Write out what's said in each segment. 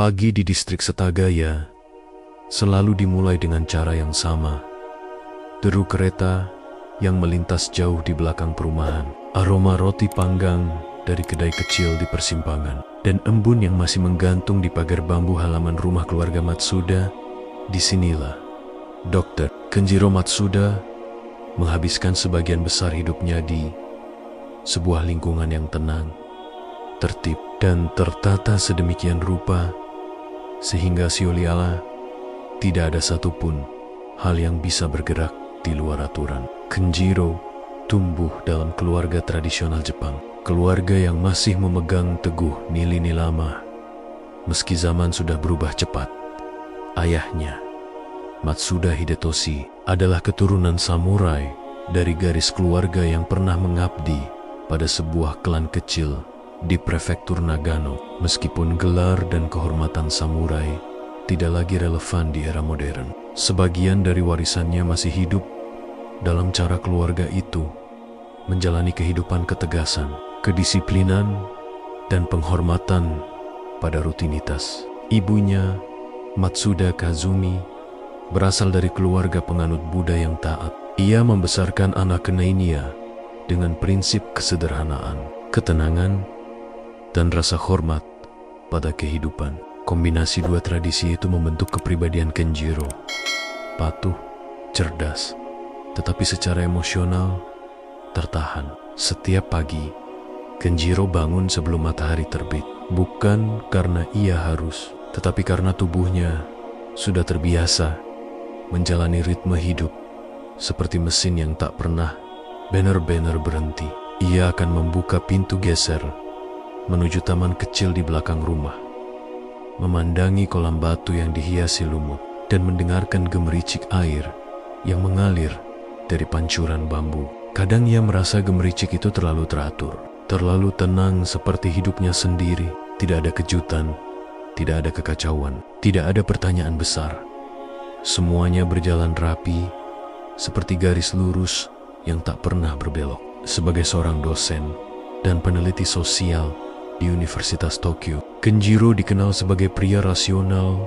Pagi di distrik Setagaya selalu dimulai dengan cara yang sama. Deru kereta yang melintas jauh di belakang perumahan, aroma roti panggang dari kedai kecil di persimpangan, dan embun yang masih menggantung di pagar bambu halaman rumah keluarga Matsuda. Disinilah Dr. Kenjiro Matsuda menghabiskan sebagian besar hidupnya di sebuah lingkungan yang tenang, tertib, dan tertata sedemikian rupa sehingga seolah tidak ada satupun hal yang bisa bergerak di luar aturan. Kenjiro tumbuh dalam keluarga tradisional Jepang, keluarga yang masih memegang teguh nilai-nilai lama meski zaman sudah berubah cepat. Ayahnya, Matsuda Hidetoshi, adalah keturunan samurai dari garis keluarga yang pernah mengabdi pada sebuah klan kecil di prefektur Nagano. Meskipun gelar dan kehormatan samurai tidak lagi relevan di era modern, sebagian dari warisannya masih hidup dalam cara keluarga itu menjalani kehidupan ketegasan, kedisiplinan, dan penghormatan pada rutinitas. Ibunya, Matsuda Kazumi, berasal dari keluarga penganut Buddha yang taat. Ia membesarkan anak Kneinia dengan prinsip kesederhanaan, ketenangan, dan rasa hormat pada kehidupan. Kombinasi dua tradisi itu membentuk kepribadian Kenjiro. Patuh, cerdas, tetapi secara emosional tertahan. Setiap pagi, Kenjiro bangun sebelum matahari terbit. Bukan karena ia harus, tetapi karena tubuhnya sudah terbiasa menjalani ritme hidup seperti mesin yang tak pernah benar-benar berhenti. Ia akan membuka pintu geser menuju taman kecil di belakang rumah, memandangi kolam batu yang dihiasi lumut, dan mendengarkan gemericik air yang mengalir dari pancuran bambu. Kadang ia merasa gemericik itu terlalu teratur, terlalu tenang seperti hidupnya sendiri. Tidak ada kejutan, tidak ada kekacauan, tidak ada pertanyaan besar. Semuanya berjalan rapi, seperti garis lurus yang tak pernah berbelok. Sebagai seorang dosen dan peneliti sosial di Universitas Tokyo, Kenjiro dikenal sebagai pria rasional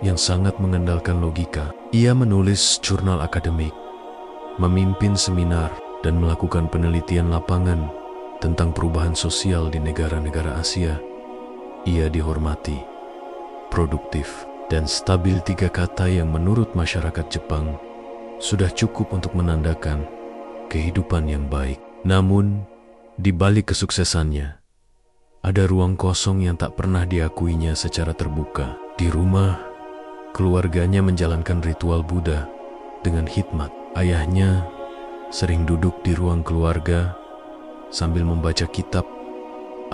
yang sangat mengandalkan logika. Ia menulis jurnal akademik, memimpin seminar, dan melakukan penelitian lapangan tentang perubahan sosial di negara-negara Asia. Ia dihormati, produktif, dan stabil. Tiga kata yang menurut masyarakat Jepang sudah cukup untuk menandakan kehidupan yang baik. Namun, di balik kesuksesannya, ada ruang kosong yang tak pernah diakuinya secara terbuka. Di rumah, keluarganya menjalankan ritual Buddha dengan hikmat. Ayahnya sering duduk di ruang keluarga sambil membaca kitab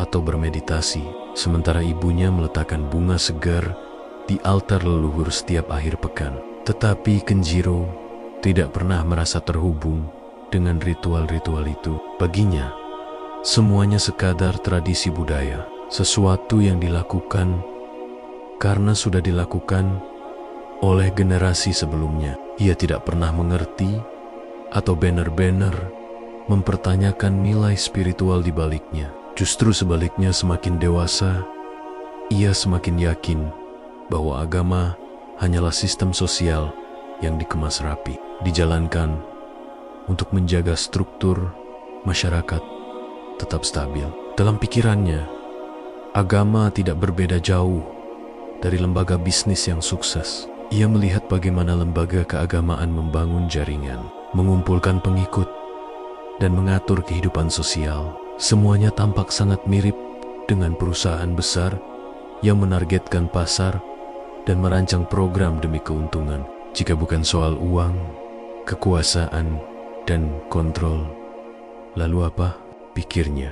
atau bermeditasi, sementara ibunya meletakkan bunga segar di altar leluhur setiap akhir pekan. Tetapi Kenjiro tidak pernah merasa terhubung dengan ritual-ritual itu. Baginya, semuanya sekadar tradisi budaya, sesuatu yang dilakukan karena sudah dilakukan oleh generasi sebelumnya. Ia tidak pernah mengerti atau benar-benar mempertanyakan nilai spiritual di baliknya. Justru sebaliknya, semakin dewasa, ia semakin yakin bahwa agama hanyalah sistem sosial yang dikemas rapi, dijalankan untuk menjaga struktur masyarakat tetap stabil. Dalam pikirannya, agama tidak berbeda jauh dari lembaga bisnis yang sukses. Ia melihat bagaimana lembaga keagamaan membangun jaringan, mengumpulkan pengikut, dan mengatur kehidupan sosial. Semuanya tampak sangat mirip dengan perusahaan besar yang menargetkan pasar dan merancang program demi keuntungan. Jika bukan soal uang, kekuasaan, dan kontrol, lalu apa? Pikirnya.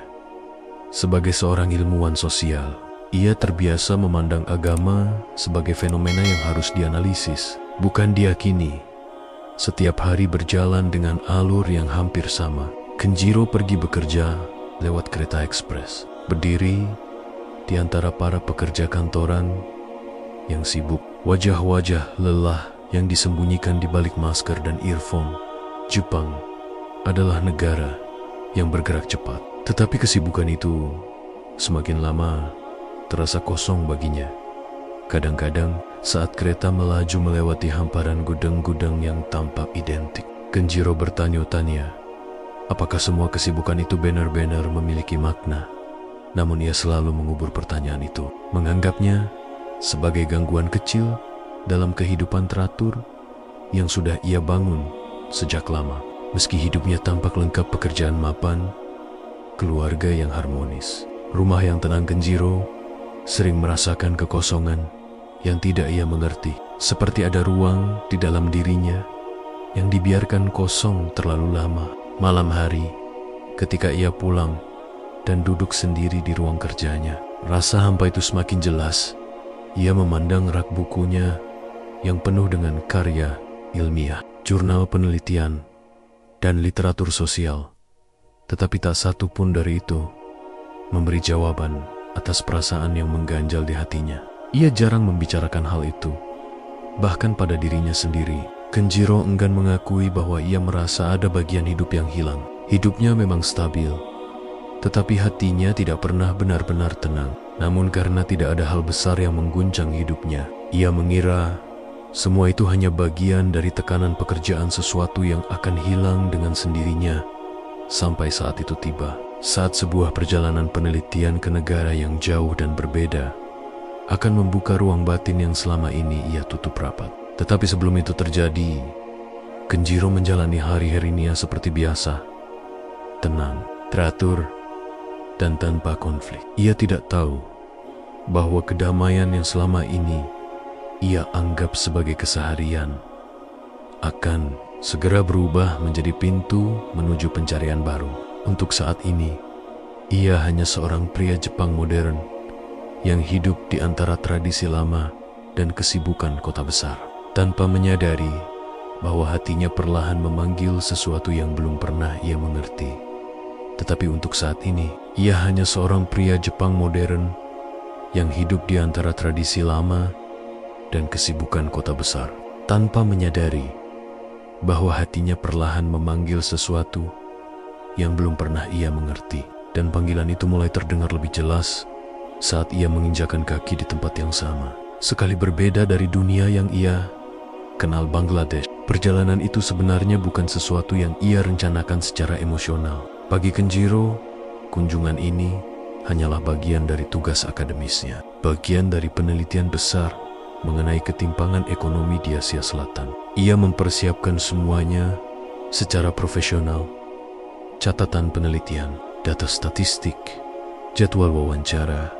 Sebagai seorang ilmuwan sosial, ia terbiasa memandang agama sebagai fenomena yang harus dianalisis, bukan diyakini. Setiap hari berjalan dengan alur yang hampir sama. Kenjiro pergi bekerja lewat kereta ekspres, berdiri di antara para pekerja kantoran yang sibuk, wajah-wajah lelah yang disembunyikan di balik masker dan earphone. Jepang adalah negara yang bergerak cepat, tetapi kesibukan itu semakin lama terasa kosong baginya. Kadang-kadang, saat kereta melaju melewati hamparan gudang-gudang yang tampak identik, Kenjiro bertanya-tanya, apakah semua kesibukan itu benar-benar memiliki makna? Namun ia selalu mengubur pertanyaan itu, menganggapnya sebagai gangguan kecil dalam kehidupan teratur yang sudah ia bangun sejak lama. Meski hidupnya tampak lengkap pekerjaan mapan, keluarga yang harmonis, rumah yang tenang, Kenjiro sering merasakan kekosongan yang tidak ia mengerti. Seperti ada ruang di dalam dirinya yang dibiarkan kosong terlalu lama. Malam hari, ketika ia pulang dan duduk sendiri di ruang kerjanya, rasa hampa itu semakin jelas. Ia memandang rak bukunya yang penuh dengan karya ilmiah, jurnal penelitian, dan literatur sosial. Tetapi tak satu pun dari itu memberi jawaban atas perasaan yang mengganjal di hatinya. Ia jarang membicarakan hal itu, bahkan pada dirinya sendiri. Kenjiro enggan mengakui bahwa ia merasa ada bagian hidup yang hilang. Hidupnya memang stabil, tetapi hatinya tidak pernah benar-benar tenang. Namun karena tidak ada hal besar yang mengguncang hidupnya, ia mengira semua itu hanya bagian dari tekanan pekerjaan, sesuatu yang akan hilang dengan sendirinya sampai saat itu tiba. Saat sebuah perjalanan penelitian ke negara yang jauh dan berbeda akan membuka ruang batin yang selama ini ia tutup rapat. Tetapi sebelum itu terjadi, Kenjiro menjalani hari-harinya seperti biasa, tenang, teratur, dan tanpa konflik. Ia tidak tahu bahwa kedamaian yang selama ini ia anggap sebagai keseharian akan segera berubah menjadi pintu menuju pencarian baru. Untuk saat ini, ia hanya seorang pria Jepang modern yang hidup di antara tradisi lama dan kesibukan kota besar, tanpa menyadari bahwa hatinya perlahan memanggil sesuatu yang belum pernah ia mengerti. Tetapi untuk saat ini, ia hanya seorang pria Jepang modern yang hidup di antara tradisi lama dan kesibukan kota besar, tanpa menyadari bahwa hatinya perlahan memanggil sesuatu yang belum pernah ia mengerti. Dan panggilan itu mulai terdengar lebih jelas saat ia menginjakan kaki di tempat yang sama. Sekali berbeda dari dunia yang ia kenal, Bangladesh, perjalanan itu sebenarnya bukan sesuatu yang ia rencanakan secara emosional. Bagi Kenjiro, kunjungan ini hanyalah bagian dari tugas akademisnya, bagian dari penelitian besar mengenai ketimpangan ekonomi di Asia Selatan. Ia mempersiapkan semuanya secara profesional: catatan penelitian, data statistik, jadwal wawancara,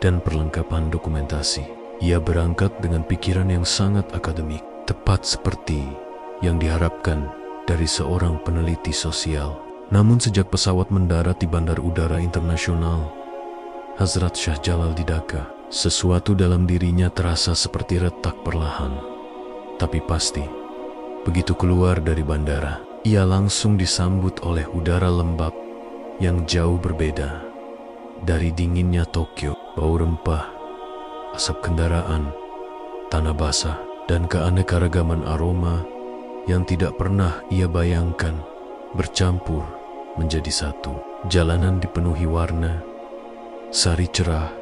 dan perlengkapan dokumentasi. Ia berangkat dengan pikiran yang sangat akademik, tepat seperti yang diharapkan dari seorang peneliti sosial. Namun sejak pesawat mendarat di Bandar Udara Internasional Hazrat Shah Jalal di Dhaka, sesuatu dalam dirinya terasa seperti retak perlahan. Tapi pasti, begitu keluar dari bandara, ia langsung disambut oleh udara lembab yang jauh berbeda dari dinginnya Tokyo. Bau rempah, asap kendaraan, tanah basah, dan keanekaragaman aroma yang tidak pernah ia bayangkan bercampur menjadi satu. Jalanan dipenuhi warna, sari cerah,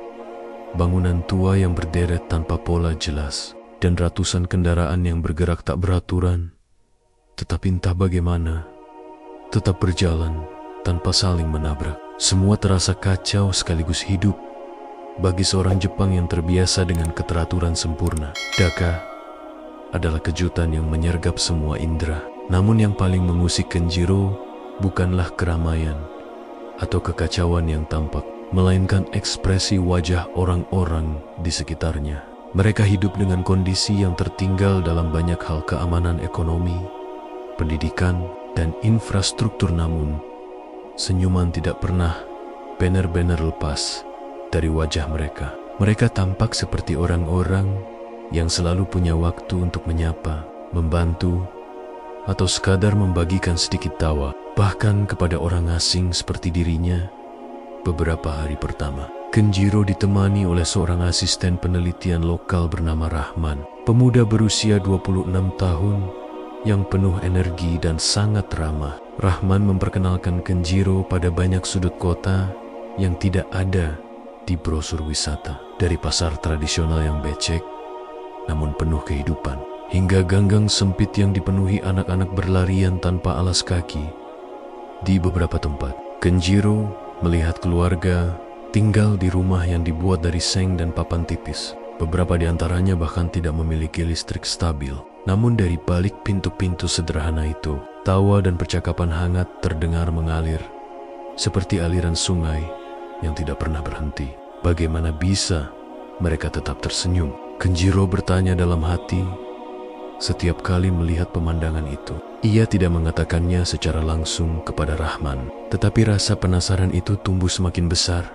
bangunan tua yang berderet tanpa pola jelas, dan ratusan kendaraan yang bergerak tak beraturan, tetapi entah bagaimana tetap berjalan tanpa saling menabrak. Semua terasa kacau sekaligus hidup bagi seorang Jepang yang terbiasa dengan keteraturan sempurna. Dhaka adalah kejutan yang menyergap semua indera. Namun yang paling mengusik Kenjiro bukanlah keramaian atau kekacauan yang tampak, melainkan ekspresi wajah orang-orang di sekitarnya. Mereka hidup dengan kondisi yang tertinggal dalam banyak hal: keamanan ekonomi, pendidikan, dan infrastruktur. Namun, senyuman tidak pernah benar-benar lepas dari wajah mereka. Mereka tampak seperti orang-orang yang selalu punya waktu untuk menyapa, membantu, atau sekadar membagikan sedikit tawa, bahkan kepada orang asing seperti dirinya. Beberapa hari pertama, Kenjiro ditemani oleh seorang asisten penelitian lokal bernama Rahman, pemuda berusia 26 tahun yang penuh energi dan sangat ramah. Rahman memperkenalkan Kenjiro pada banyak sudut kota yang tidak ada di brosur wisata. Dari pasar tradisional yang becek namun penuh kehidupan. Hingga ganggang sempit yang dipenuhi anak-anak berlarian tanpa alas kaki. Di beberapa tempat, Kenjiro melihat keluarga tinggal di rumah yang dibuat dari seng dan papan tipis. Beberapa di antaranya bahkan tidak memiliki listrik stabil. Namun dari balik pintu-pintu sederhana itu, tawa dan percakapan hangat terdengar mengalir seperti aliran sungai yang tidak pernah berhenti. Bagaimana bisa mereka tetap tersenyum? Kenjiro bertanya dalam hati setiap kali melihat pemandangan itu. Ia tidak mengatakannya secara langsung kepada Rahman, tetapi rasa penasaran itu tumbuh semakin besar.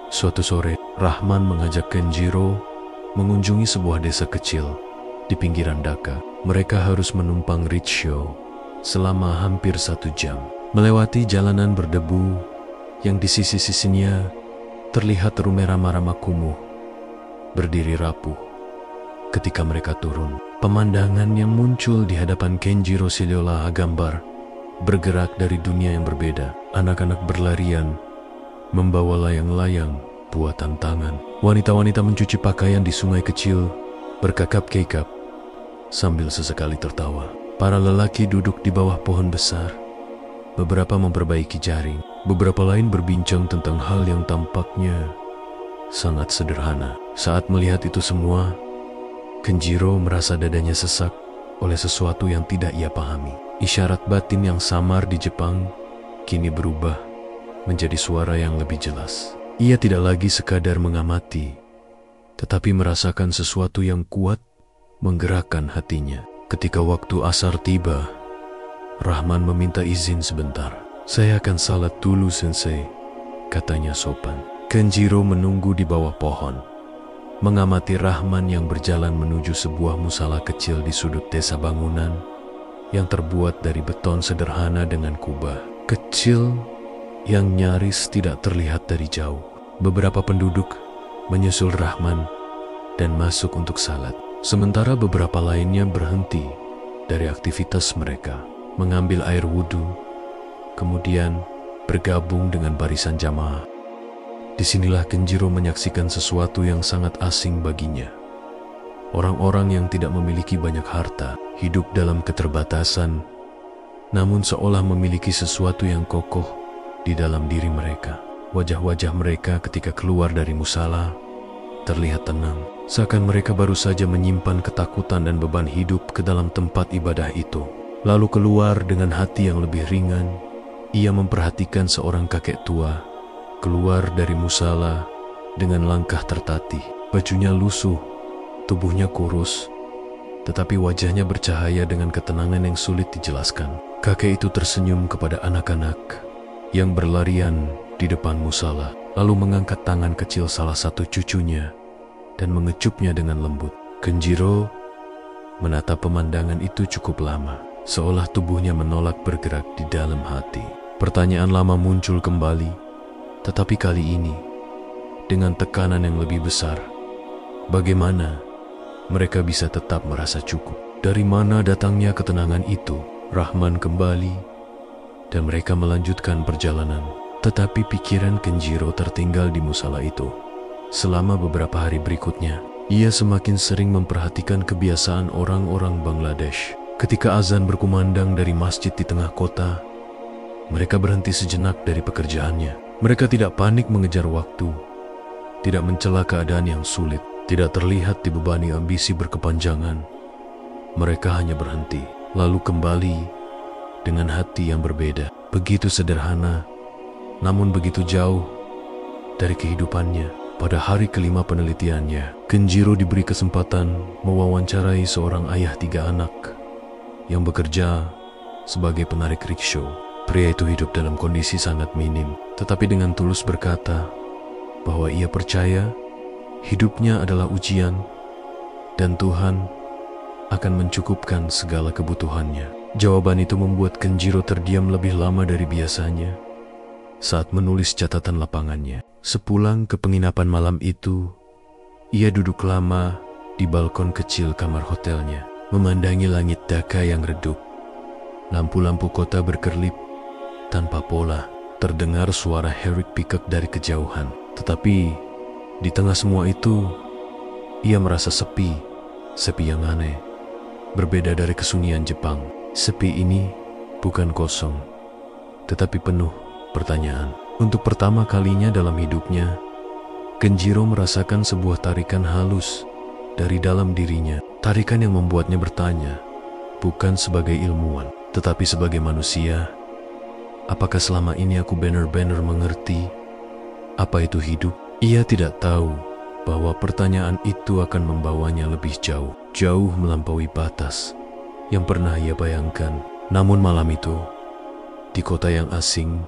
Suatu sore, Rahman mengajak Kenjiro mengunjungi sebuah desa kecil di pinggiran Dhaka. Mereka harus menumpang rickshaw selama hampir 1 jam, melewati jalanan berdebu yang di sisi-sisinya terlihat rumah rama-rama kumuh berdiri rapuh. Ketika mereka turun, pemandangan yang muncul di hadapan Kenjiro seolah gambar bergerak dari dunia yang berbeda. Anak-anak berlarian, membawa layang-layang buatan tangan. Wanita-wanita mencuci pakaian di sungai kecil, berkakap-kekap, sambil sesekali tertawa. Para lelaki duduk di bawah pohon besar. Beberapa memperbaiki jaring, beberapa lain berbincang tentang hal yang tampaknya sangat sederhana. Saat melihat itu semua, Kenjiro merasa dadanya sesak oleh sesuatu yang tidak ia pahami. Isyarat batin yang samar di Jepang kini berubah menjadi suara yang lebih jelas. Ia tidak lagi sekadar mengamati, tetapi merasakan sesuatu yang kuat menggerakkan hatinya. Ketika waktu asar tiba, Rahman meminta izin sebentar. "Saya akan salat dulu, Sensei," katanya sopan. Kenjiro menunggu di bawah pohon, mengamati Rahman yang berjalan menuju sebuah musala kecil di sudut desa bangunan yang terbuat dari beton sederhana dengan kubah kecil yang nyaris tidak terlihat dari jauh. Beberapa penduduk menyusul Rahman dan masuk untuk salat, sementara beberapa lainnya berhenti dari aktivitas mereka, mengambil air wudhu, kemudian bergabung dengan barisan jamaah. Disinilah Kenjiro menyaksikan sesuatu yang sangat asing baginya. Orang-orang yang tidak memiliki banyak harta, hidup dalam keterbatasan, namun seolah memiliki sesuatu yang kokoh di dalam diri mereka. Wajah-wajah mereka ketika keluar dari musala terlihat tenang, seakan mereka baru saja menyimpan ketakutan dan beban hidup ke dalam tempat ibadah itu. Lalu keluar dengan hati yang lebih ringan, ia memperhatikan seorang kakek tua keluar dari musala dengan langkah tertatih. Bajunya lusuh, tubuhnya kurus, tetapi wajahnya bercahaya dengan ketenangan yang sulit dijelaskan. Kakek itu tersenyum kepada anak-anak yang berlarian di depan musala, lalu mengangkat tangan kecil salah satu cucunya dan mengecupnya dengan lembut. Kenjiro menatap pemandangan itu cukup lama, seolah tubuhnya menolak bergerak di dalam hati. Pertanyaan lama muncul kembali, tetapi kali ini dengan tekanan yang lebih besar. Bagaimana mereka bisa tetap merasa cukup? Dari mana datangnya ketenangan itu? Rahman kembali dan mereka melanjutkan perjalanan. Tetapi pikiran Kenjiro tertinggal di musala itu. Selama beberapa hari berikutnya, ia semakin sering memperhatikan kebiasaan orang-orang Bangladesh. Ketika azan berkumandang dari masjid di tengah kota, mereka berhenti sejenak dari pekerjaannya. Mereka tidak panik mengejar waktu, tidak mencela keadaan yang sulit, tidak terlihat dibebani ambisi berkepanjangan. Mereka hanya berhenti, lalu kembali dengan hati yang berbeda. Begitu sederhana, namun begitu jauh dari kehidupannya. Pada hari kelima penelitiannya, Kenjiro diberi kesempatan mewawancarai seorang ayah 3 anak yang bekerja sebagai penarik rickshaw. Pria itu hidup dalam kondisi sangat minim, tetapi dengan tulus berkata bahwa ia percaya hidupnya adalah ujian dan Tuhan akan mencukupkan segala kebutuhannya. Jawaban itu membuat Kenjiro terdiam lebih lama dari biasanya saat menulis catatan lapangannya. Sepulang ke penginapan malam itu, ia duduk lama di balkon kecil kamar hotelnya, memandangi langit Dhaka yang redup. Lampu-lampu kota berkerlip tanpa pola. Terdengar suara Herrick Peacock dari kejauhan. Tetapi di tengah semua itu, ia merasa sepi Sepi yang aneh, berbeda dari kesunyian Jepang. Sepi ini bukan kosong, tetapi penuh pertanyaan. Untuk pertama kalinya dalam hidupnya, Kenjiro merasakan sebuah tarikan halus dari dalam dirinya. Tarikan yang membuatnya bertanya, bukan sebagai ilmuwan, tetapi sebagai manusia. Apakah selama ini aku benar-benar mengerti apa itu hidup? Ia tidak tahu bahwa pertanyaan itu akan membawanya lebih jauh, jauh melampaui batas yang pernah ia bayangkan. Namun malam itu, di kota yang asing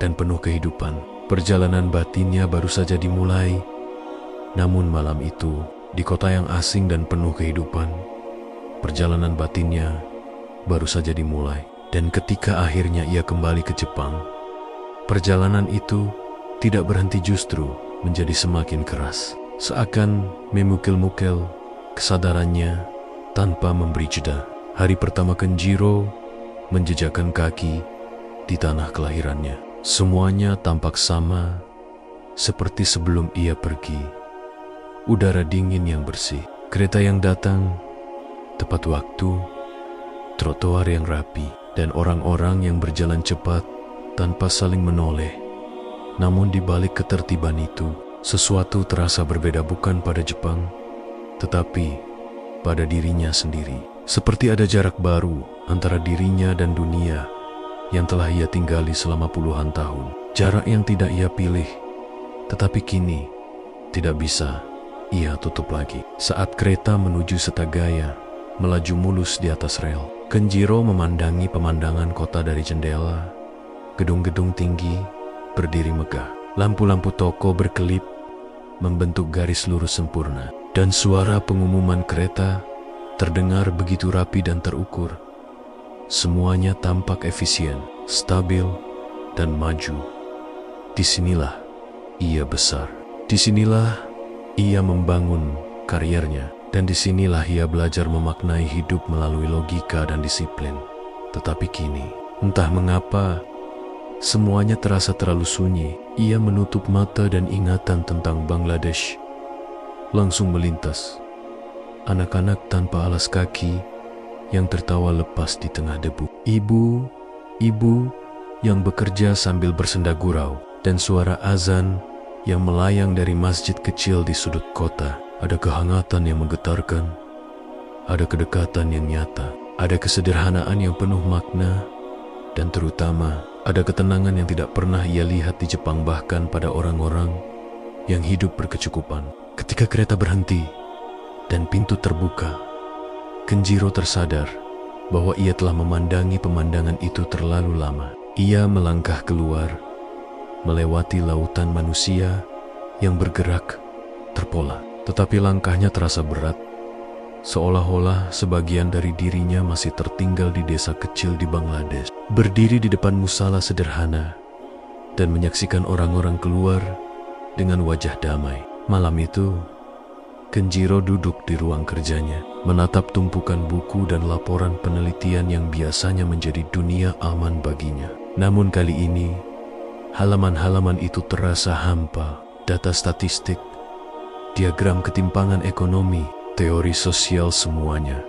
dan penuh kehidupan, perjalanan batinnya baru saja dimulai. Namun malam itu, di kota yang asing dan penuh kehidupan, perjalanan batinnya baru saja dimulai. Dan ketika akhirnya ia kembali ke Jepang, perjalanan itu tidak berhenti, justru menjadi semakin keras. Seakan memukil-mukil kesadarannya tanpa memberi jeda. Hari pertama Kenjiro menjejakkan kaki di tanah kelahirannya. Semuanya tampak sama seperti sebelum ia pergi. Udara dingin yang bersih, kereta yang datang tepat waktu, trotoar yang rapi, dan orang-orang yang berjalan cepat tanpa saling menoleh. Namun di balik ketertiban itu, sesuatu terasa berbeda, bukan pada Jepang, tetapi pada dirinya sendiri. Seperti ada jarak baru antara dirinya dan dunia yang telah ia tinggali selama puluhan tahun. Jarak yang tidak ia pilih, tetapi kini tidak bisa ia tutup lagi. Saat kereta menuju Setagaya melaju mulus di atas rel, Kenjiro memandangi pemandangan kota dari jendela. Gedung-gedung tinggi berdiri megah, lampu-lampu toko berkelip membentuk garis lurus sempurna, dan suara pengumuman kereta terdengar begitu rapi dan terukur. Semuanya tampak efisien, stabil, dan maju. Disinilah ia besar, disinilah ia membangun karirnya, dan disinilah ia belajar memaknai hidup melalui logika dan disiplin. Tetapi kini, entah mengapa, semuanya terasa terlalu sunyi. Ia menutup mata dan ingatan tentang Bangladesh langsung melintas. Anak-anak tanpa alas kaki yang tertawa lepas di tengah debu. Ibu yang bekerja sambil bersenda gurau, dan suara azan yang melayang dari masjid kecil di sudut kota. Ada kehangatan yang menggetarkan, ada kedekatan yang nyata, ada kesederhanaan yang penuh makna, dan terutama ada ketenangan yang tidak pernah ia lihat di Jepang, bahkan pada orang-orang yang hidup berkecukupan. Ketika kereta berhenti dan pintu terbuka, Kenjiro tersadar bahwa ia telah memandangi pemandangan itu terlalu lama. Ia melangkah keluar, melewati lautan manusia yang bergerak terpola. Tetapi langkahnya terasa berat, seolah-olah sebagian dari dirinya masih tertinggal di desa kecil di Bangladesh. Berdiri di depan musala sederhana dan menyaksikan orang-orang keluar dengan wajah damai. Malam itu, Kenjiro duduk di ruang kerjanya, menatap tumpukan buku dan laporan penelitian yang biasanya menjadi dunia aman baginya. Namun kali ini, halaman-halaman itu terasa hampa. Data statistik, diagram ketimpangan ekonomi, teori sosial, semuanya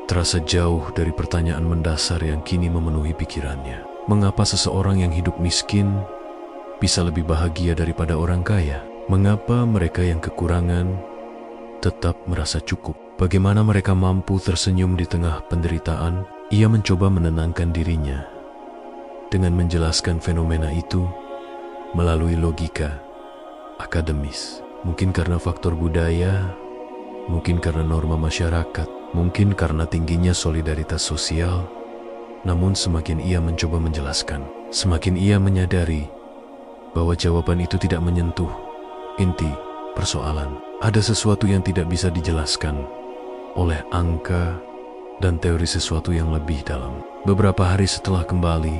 terasa jauh dari pertanyaan mendasar yang kini memenuhi pikirannya. Mengapa seseorang yang hidup miskin bisa lebih bahagia daripada orang kaya? Mengapa mereka yang kekurangan tetap merasa cukup? Bagaimana mereka mampu tersenyum di tengah penderitaan? Ia mencoba menenangkan dirinya dengan menjelaskan fenomena itu melalui logika akademis. Mungkin karena faktor budaya, mungkin karena norma masyarakat, mungkin karena tingginya solidaritas sosial. Namun semakin ia mencoba menjelaskan, semakin ia menyadari bahwa jawaban itu tidak menyentuh inti persoalan. Ada sesuatu yang tidak bisa dijelaskan oleh angka dan teori, sesuatu yang lebih dalam. Beberapa hari setelah kembali,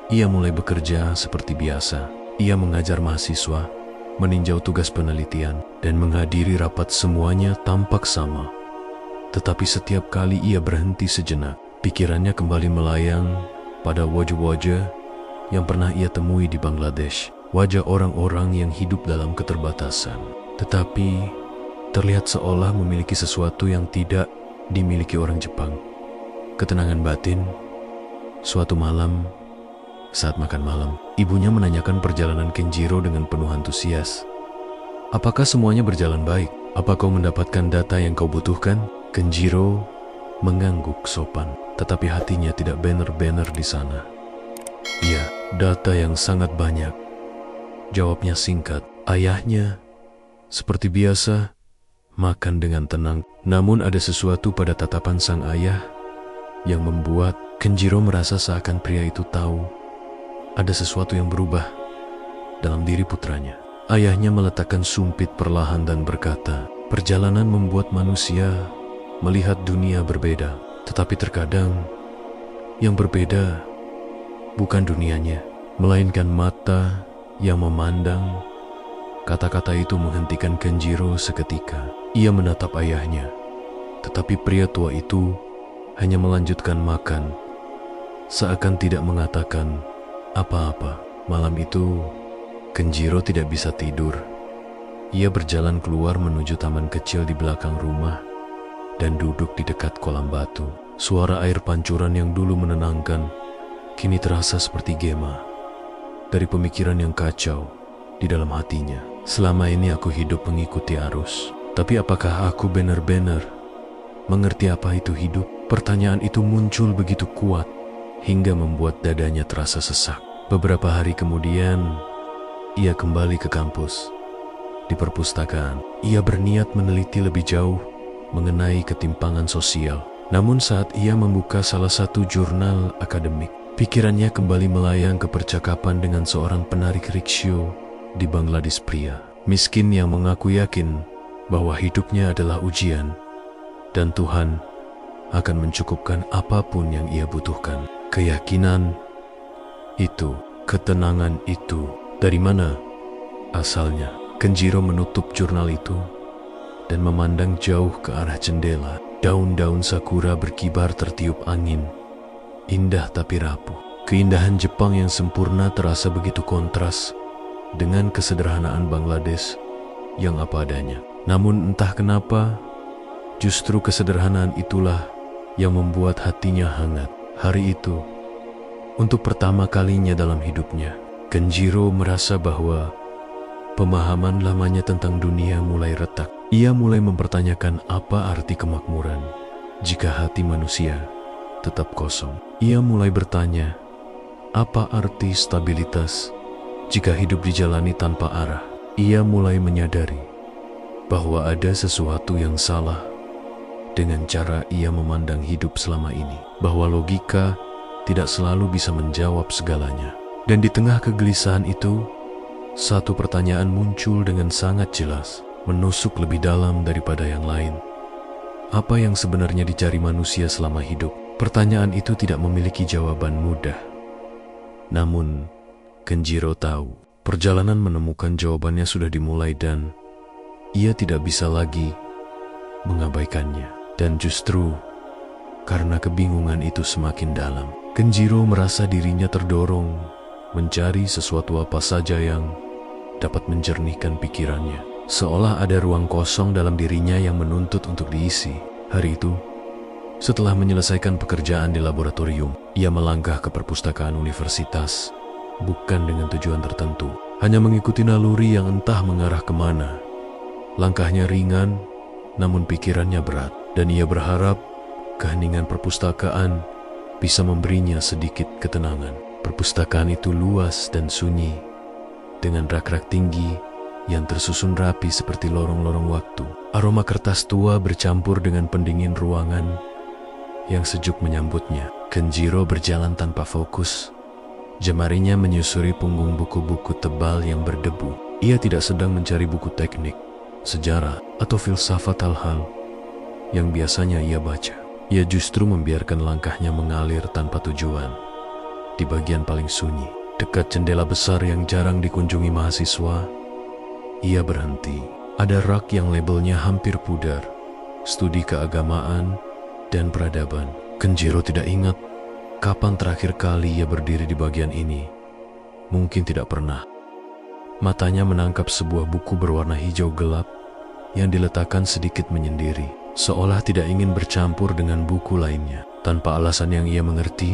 ia mulai bekerja seperti biasa. Ia mengajar mahasiswa, meninjau tugas penelitian, dan menghadiri rapat. Semuanya tampak sama. Tetapi setiap kali ia berhenti sejenak, pikirannya kembali melayang pada wajah-wajah yang pernah ia temui di Bangladesh. Wajah orang-orang yang hidup dalam keterbatasan, tetapi terlihat seolah memiliki sesuatu yang tidak dimiliki orang Jepang. Ketenangan batin. Suatu malam, saat makan malam, ibunya menanyakan perjalanan Kenjiro dengan penuh antusias. Apakah semuanya berjalan baik? Apa kau mendapatkan data yang kau butuhkan? Kenjiro mengangguk sopan, tetapi hatinya tidak benar-benar di sana. Ya, data yang sangat banyak. Jawabnya singkat. Ayahnya, seperti biasa, makan dengan tenang. Namun ada sesuatu pada tatapan sang ayah yang membuat Kenjiro merasa seakan pria itu tahu ada sesuatu yang berubah dalam diri putranya. Ayahnya meletakkan sumpit perlahan dan berkata, perjalanan membuat manusia melihat dunia berbeda. Tetapi terkadang yang berbeda bukan dunianya, melainkan mata yang memandang. Kata-kata itu menghentikan Kenjiro seketika. Ia menatap ayahnya, tetapi pria tua itu hanya melanjutkan makan, seakan tidak mengatakan apa-apa. Malam itu, Kenjiro tidak bisa tidur. Ia berjalan keluar menuju taman kecil di belakang rumah dan duduk di dekat kolam batu. Suara air pancuran yang dulu menenangkan, kini terasa seperti gema dari pemikiran yang kacau di dalam hatinya. Selama ini aku hidup mengikuti arus, tapi apakah aku benar-benar mengerti apa itu hidup? Pertanyaan itu muncul begitu kuat hingga membuat dadanya terasa sesak. Beberapa hari kemudian, ia kembali ke kampus. Di perpustakaan, ia berniat meneliti lebih jauh mengenai ketimpangan sosial. Namun saat ia membuka salah satu jurnal akademik, pikirannya kembali melayang ke percakapan dengan seorang penarik rickshaw di Bangladesh, pria miskin yang mengaku yakin bahwa hidupnya adalah ujian dan Tuhan akan mencukupkan apapun yang ia butuhkan. Keyakinan itu, ketenangan itu, dari mana asalnya? Kenjiro menutup jurnal itu dan memandang jauh ke arah jendela. Daun-daun sakura berkibar tertiup angin, indah tapi rapuh. Keindahan Jepang yang sempurna terasa begitu kontras dengan kesederhanaan Bangladesh yang apa adanya. Namun entah kenapa, justru kesederhanaan itulah yang membuat hatinya hangat. Hari itu, untuk pertama kalinya dalam hidupnya, Kenjiro merasa bahwa pemahaman lamanya tentang dunia mulai retak. Ia mulai mempertanyakan apa arti kemakmuran jika hati manusia tetap kosong. Ia mulai bertanya, apa arti stabilitas jika hidup dijalani tanpa arah? Ia mulai menyadari bahwa ada sesuatu yang salah dengan cara ia memandang hidup selama ini, bahwa logika tidak selalu bisa menjawab segalanya. Dan di tengah kegelisahan itu, satu pertanyaan muncul dengan sangat jelas, menusuk lebih dalam daripada yang lain. Apa yang sebenarnya dicari manusia selama hidup? Pertanyaan itu tidak memiliki jawaban mudah. Namun, Kenjiro tahu, perjalanan menemukan jawabannya sudah dimulai dan ia tidak bisa lagi mengabaikannya. Dan justru karena kebingungan itu semakin dalam, Kenjiro merasa dirinya terdorong mencari sesuatu apa saja yang dapat menjernihkan pikirannya. Seolah ada ruang kosong dalam dirinya yang menuntut untuk diisi. Hari itu, setelah menyelesaikan pekerjaan di laboratorium, ia melangkah ke perpustakaan universitas, bukan dengan tujuan tertentu, hanya mengikuti naluri yang entah mengarah kemana. Langkahnya ringan, namun pikirannya berat. Dan ia berharap keheningan perpustakaan bisa memberinya sedikit ketenangan. Perpustakaan itu luas dan sunyi, dengan rak-rak tinggi yang tersusun rapi seperti lorong-lorong waktu. Aroma kertas tua bercampur dengan pendingin ruangan yang sejuk menyambutnya. Kenjiro berjalan tanpa fokus. Jemarinya menyusuri punggung buku-buku tebal yang berdebu. Ia tidak sedang mencari buku teknik, sejarah, atau filsafat hal-hal yang biasanya ia baca. Ia justru membiarkan langkahnya mengalir tanpa tujuan. Di bagian paling sunyi, dekat jendela besar yang jarang dikunjungi mahasiswa, ia berhenti. Ada rak yang labelnya hampir pudar, studi keagamaan dan peradaban. Kenjiro tidak ingat kapan terakhir kali ia berdiri di bagian ini. Mungkin tidak pernah. Matanya menangkap sebuah buku berwarna hijau gelap yang diletakkan sedikit menyendiri, seolah tidak ingin bercampur dengan buku lainnya. Tanpa alasan yang ia mengerti,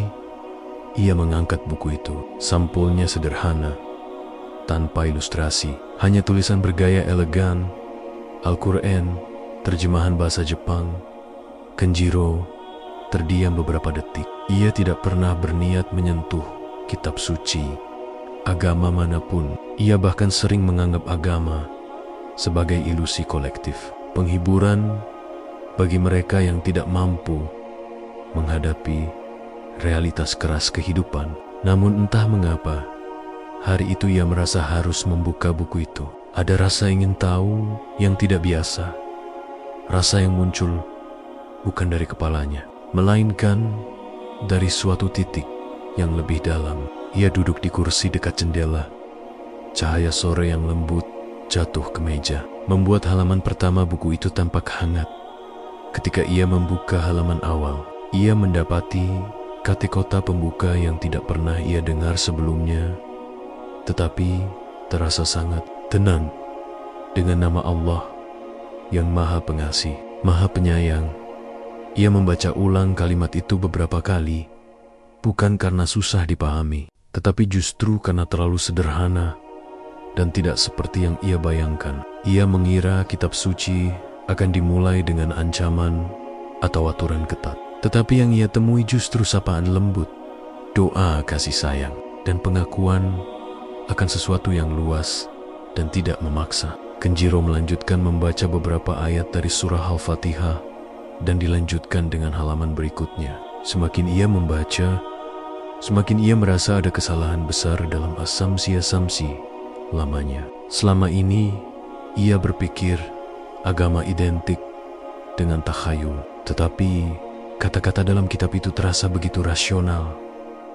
ia mengangkat buku itu. Sampulnya sederhana, tanpa ilustrasi, hanya tulisan bergaya elegan, Al-Quran, terjemahan bahasa Jepang. Kenjiro terdiam beberapa detik. Ia tidak pernah berniat menyentuh kitab suci agama manapun. Ia bahkan sering menganggap agama sebagai ilusi kolektif, penghiburan bagi mereka yang tidak mampu menghadapi realitas keras kehidupan. Namun entah mengapa, hari itu ia merasa harus membuka buku itu. Ada rasa ingin tahu yang tidak biasa, rasa yang muncul bukan dari kepalanya, melainkan dari suatu titik yang lebih dalam. Ia duduk di kursi dekat jendela. Cahaya sore yang lembut jatuh ke meja, membuat halaman pertama buku itu tampak hangat. Ketika ia membuka halaman awal, ia mendapati kata-kata pembuka yang tidak pernah ia dengar sebelumnya, tetapi terasa sangat tenang. Dengan nama Allah yang Maha Pengasih, Maha Penyayang. Ia membaca ulang kalimat itu beberapa kali, bukan karena susah dipahami, tetapi justru karena terlalu sederhana dan tidak seperti yang ia bayangkan. Ia mengira kitab suci akan dimulai dengan ancaman atau aturan ketat, tetapi yang ia temui justru sapaan lembut, doa kasih sayang, dan pengakuan akan sesuatu yang luas dan tidak memaksa. Kenjiro melanjutkan membaca beberapa ayat dari surah Al-Fatihah dan dilanjutkan dengan halaman berikutnya. Semakin ia membaca, semakin ia merasa ada kesalahan besar dalam asumsi-asumsi lamanya. Selama ini, ia berpikir agama identik dengan takhayul. Tetapi, kata-kata dalam kitab itu terasa begitu rasional,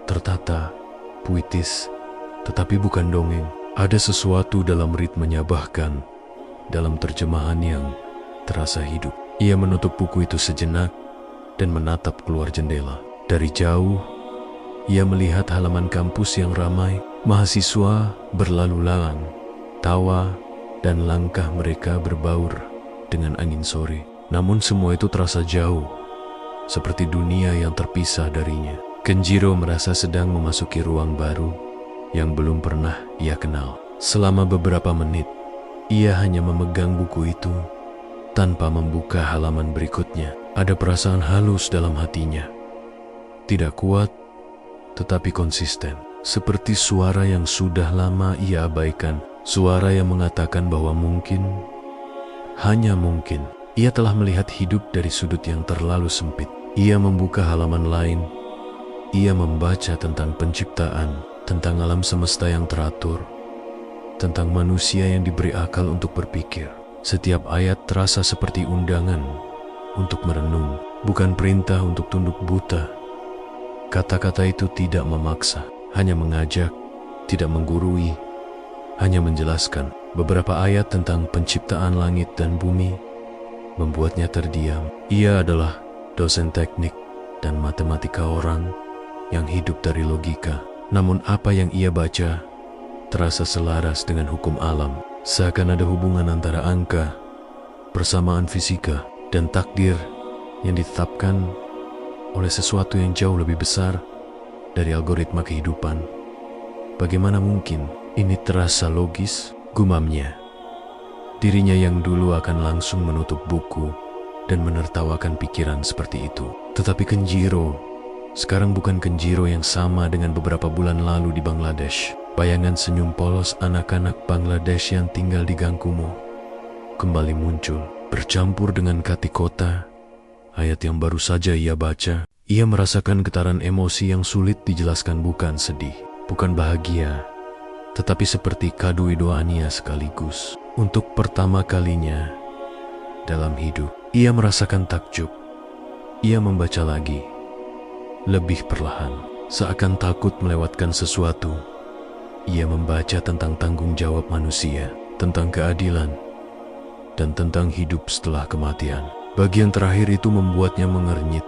tertata, puitis, tetapi bukan dongeng. Ada sesuatu dalam ritmenya, bahkan dalam terjemahan yang terasa hidup. Ia menutup buku itu sejenak dan menatap keluar jendela. Dari jauh, ia melihat halaman kampus yang ramai. Mahasiswa berlalu lalang, tawa dan langkah mereka berbaur dengan angin sore. Namun semua itu terasa jauh, seperti dunia yang terpisah darinya. Kenjiro merasa sedang memasuki ruang baru yang belum pernah ia kenal. Selama beberapa menit, ia hanya memegang buku itu tanpa membuka halaman berikutnya. Ada perasaan halus dalam hatinya, tidak kuat tetapi konsisten, seperti suara yang sudah lama ia abaikan. Suara yang mengatakan bahwa mungkin, hanya mungkin, ia telah melihat hidup dari sudut yang terlalu sempit. Ia membuka halaman lain. Ia membaca tentang penciptaan, tentang alam semesta yang teratur, tentang manusia yang diberi akal untuk berpikir. Setiap ayat terasa seperti undangan untuk merenung, bukan perintah untuk tunduk buta. Kata-kata itu tidak memaksa, hanya mengajak, tidak menggurui, hanya menjelaskan. Beberapa ayat tentang penciptaan langit dan bumi membuatnya terdiam. Ia adalah dosen teknik dan matematika orang yang hidup dari logika. Namun apa yang ia baca terasa selaras dengan hukum alam. Seakan ada hubungan antara angka, persamaan fisika, dan takdir yang ditetapkan oleh sesuatu yang jauh lebih besar dari algoritma kehidupan. Bagaimana mungkin ini terasa logis? Gumamnya. Dirinya yang dulu akan langsung menutup buku dan menertawakan pikiran seperti itu. Tetapi Kenjiro sekarang bukan Kenjiro yang sama dengan beberapa bulan lalu di Bangladesh. Bayangan senyum polos anak-anak Bangladesh yang tinggal di Gang Kumuh kembali muncul, bercampur dengan kata-kata ayat yang baru saja ia baca. Ia merasakan getaran emosi yang sulit dijelaskan, bukan sedih, bukan bahagia, tetapi seperti kedua-duanya sekaligus. Untuk pertama kalinya dalam hidup, ia merasakan takjub. Ia membaca lagi, lebih perlahan, seakan takut melewatkan sesuatu. Ia membaca tentang tanggung jawab manusia, tentang keadilan, dan tentang hidup setelah kematian. Bagian terakhir itu membuatnya mengernyit.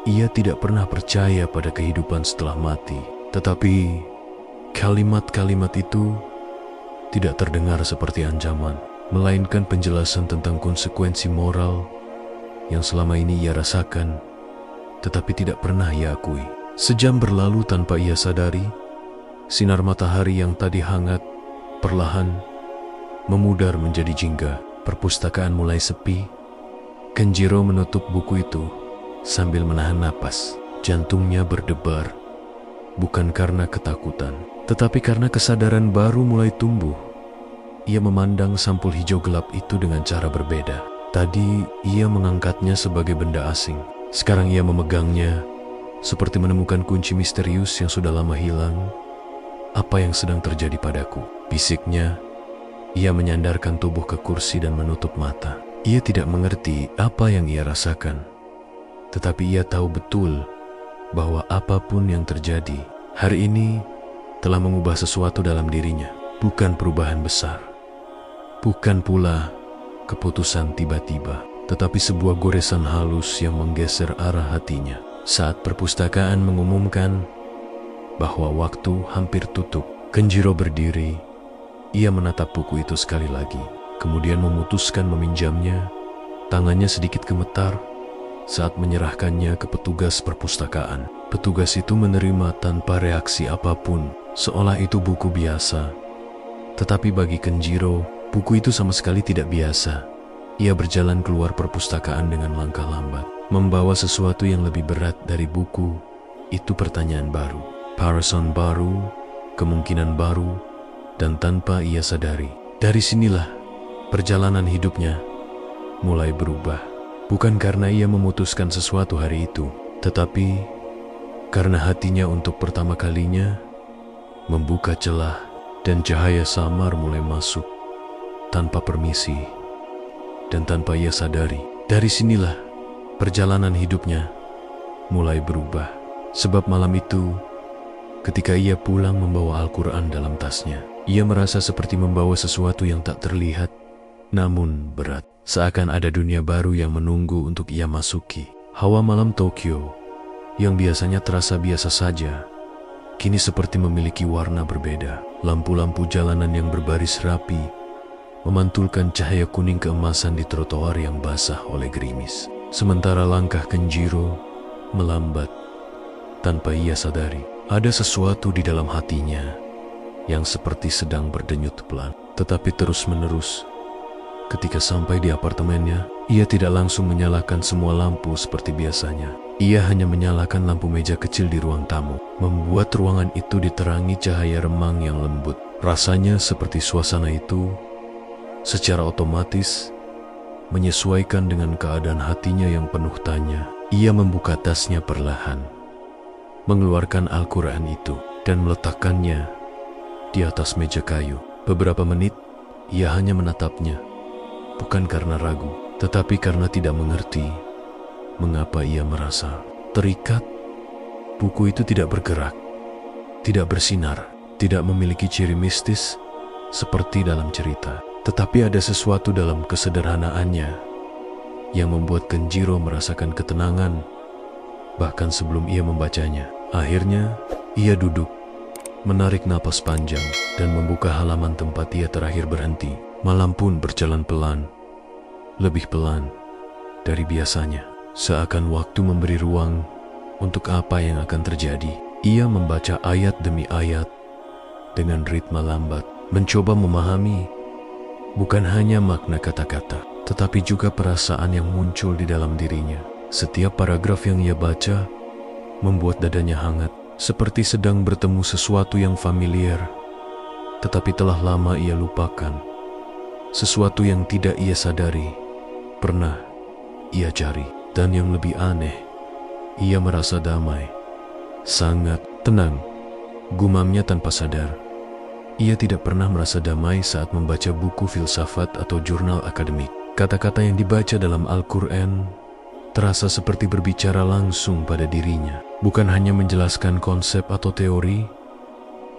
Ia tidak pernah percaya pada kehidupan setelah mati, tetapi kalimat-kalimat itu tidak terdengar seperti ancaman. melainkan penjelasan tentang konsekuensi moral yang selama ini ia rasakan, tetapi tidak pernah ia akui. Sejam berlalu tanpa ia sadari, sinar matahari yang tadi hangat perlahan memudar menjadi jingga. Perpustakaan mulai sepi. Kenjiro menutup buku itu sambil menahan napas. Jantungnya berdebar, bukan karena ketakutan, tetapi karena kesadaran baru mulai tumbuh. Ia memandang sampul hijau gelap itu dengan cara berbeda. Tadi ia mengangkatnya sebagai benda asing. Sekarang ia memegangnya seperti menemukan kunci misterius yang sudah lama hilang. Apa yang sedang terjadi padaku? Bisiknya. Ia menyandarkan tubuh ke kursi dan menutup mata. Ia tidak mengerti apa yang ia rasakan, tetapi ia tahu betul bahwa apapun yang terjadi hari ini telah mengubah sesuatu dalam dirinya. Bukan perubahan besar, bukan pula keputusan tiba-tiba, tetapi sebuah goresan halus yang menggeser arah hatinya. Saat perpustakaan mengumumkan bahwa waktu hampir tutup, Kenjiro berdiri. Ia menatap buku itu sekali lagi, kemudian memutuskan meminjamnya. Tangannya sedikit gemetar saat menyerahkannya ke petugas perpustakaan. Petugas itu menerima tanpa reaksi apapun, seolah itu buku biasa. Tetapi bagi Kenjiro, buku itu sama sekali tidak biasa. Ia berjalan keluar perpustakaan dengan langkah lambat, membawa sesuatu yang lebih berat dari buku. Itu pertanyaan baru, parason baru, kemungkinan baru, dan tanpa ia sadari, dari sinilah perjalanan hidupnya mulai berubah. Bukan karena ia memutuskan sesuatu hari itu, tetapi karena hatinya untuk pertama kalinya membuka celah dan cahaya samar mulai masuk tanpa permisi dan tanpa ia sadari. Dari sinilah perjalanan hidupnya mulai berubah. Sebab malam itu, ketika ia pulang membawa Al-Quran dalam tasnya, ia merasa seperti membawa sesuatu yang tak terlihat, namun berat. Seakan ada dunia baru yang menunggu untuk ia masuki. Hawa malam Tokyo, yang biasanya terasa biasa saja, kini seperti memiliki warna berbeda. Lampu-lampu jalanan yang berbaris rapi memantulkan cahaya kuning keemasan di trotoar yang basah oleh gerimis. Sementara langkah Kenjiro melambat tanpa ia sadari. Ada sesuatu di dalam hatinya yang seperti sedang berdenyut pelan, tetapi terus-menerus. Ketika sampai di apartemennya, ia tidak langsung menyalakan semua lampu seperti biasanya. Ia hanya menyalakan lampu meja kecil di ruang tamu, membuat ruangan itu diterangi cahaya remang yang lembut. Rasanya seperti suasana itu secara otomatis menyesuaikan dengan keadaan hatinya yang penuh tanya. Ia membuka tasnya perlahan, mengeluarkan Al-Quran itu, dan meletakkannya di atas meja kayu. Beberapa menit, ia hanya menatapnya, bukan karena ragu, tetapi karena tidak mengerti mengapa ia merasa terikat. Buku itu tidak bergerak, tidak bersinar, tidak memiliki ciri mistis seperti dalam cerita, tetapi ada sesuatu dalam kesederhanaannya yang membuat Kenjiro merasakan ketenangan bahkan sebelum ia membacanya. Akhirnya, ia duduk, menarik napas panjang, dan membuka halaman tempat ia terakhir berhenti. Malam pun berjalan pelan, lebih pelan dari biasanya. Seakan waktu memberi ruang untuk apa yang akan terjadi. Ia membaca ayat demi ayat dengan ritme lambat, mencoba memahami bukan hanya makna kata-kata, tetapi juga perasaan yang muncul di dalam dirinya. Setiap paragraf yang ia baca membuat dadanya hangat, seperti sedang bertemu sesuatu yang familiar, tetapi telah lama ia lupakan. Sesuatu yang tidak ia sadari, pernah ia cari. Dan yang lebih aneh, ia merasa damai, sangat tenang, gumamnya tanpa sadar. Ia tidak pernah merasa damai saat membaca buku filsafat atau jurnal akademik. Kata-kata yang dibaca dalam Al-Quran terasa seperti berbicara langsung pada dirinya. Bukan hanya menjelaskan konsep atau teori,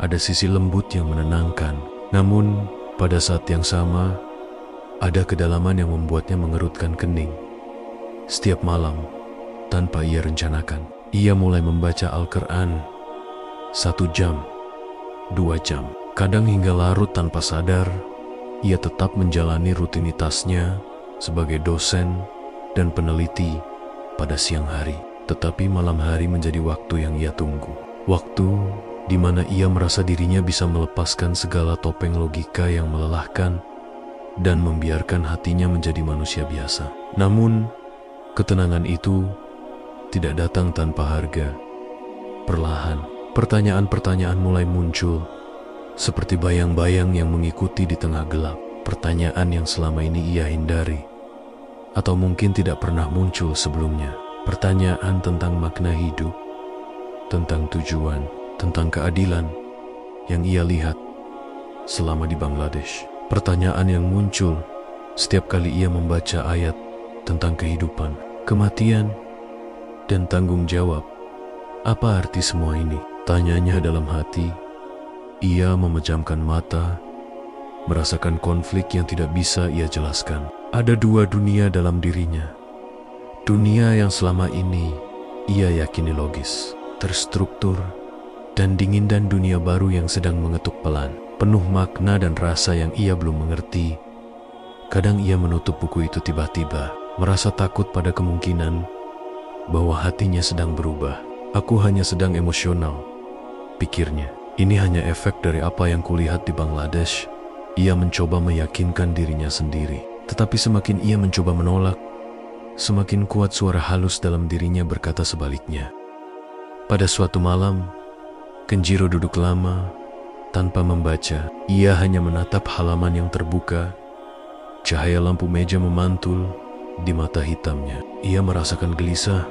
ada sisi lembut yang menenangkan. Namun, pada saat yang sama, ada kedalaman yang membuatnya mengerutkan kening. Setiap malam, tanpa ia rencanakan, ia mulai membaca Al-Quran 1 jam, 2 jam, kadang hingga larut tanpa sadar. ia tetap menjalani rutinitasnya sebagai dosen dan peneliti pada siang hari. Tetapi malam hari menjadi waktu yang ia tunggu. Waktu di mana ia merasa dirinya bisa melepaskan segala topeng logika yang melelahkan dan membiarkan hatinya menjadi manusia biasa. Namun, ketenangan itu tidak datang tanpa harga. Perlahan, pertanyaan-pertanyaan mulai muncul, seperti bayang-bayang yang mengikuti di tengah gelap. Pertanyaan yang selama ini ia hindari, atau mungkin tidak pernah muncul sebelumnya. Pertanyaan tentang makna hidup, tentang tujuan, tentang keadilan yang ia lihat selama di Bangladesh. Pertanyaan yang muncul setiap kali ia membaca ayat tentang kehidupan, kematian, dan tanggung jawab. Apa arti semua ini? Tanyanya dalam hati. Ia memejamkan mata, merasakan konflik yang tidak bisa ia jelaskan. Ada dua dunia dalam dirinya. Dunia yang selama ini ia yakini logis, terstruktur, dan dingin, dan dunia baru yang sedang mengetuk pelan, penuh makna dan rasa yang ia belum mengerti. Kadang ia menutup buku itu tiba-tiba, merasa takut pada kemungkinan bahwa hatinya sedang berubah. Aku hanya sedang emosional, pikirnya. Ini hanya efek dari apa yang kulihat di Bangladesh. Ia mencoba meyakinkan dirinya sendiri. Tetapi semakin ia mencoba menolak, semakin kuat suara halus dalam dirinya berkata sebaliknya. Pada suatu malam, Kenjiro duduk lama tanpa membaca. Ia hanya menatap halaman yang terbuka. Cahaya lampu meja memantul di mata hitamnya. Ia merasakan gelisah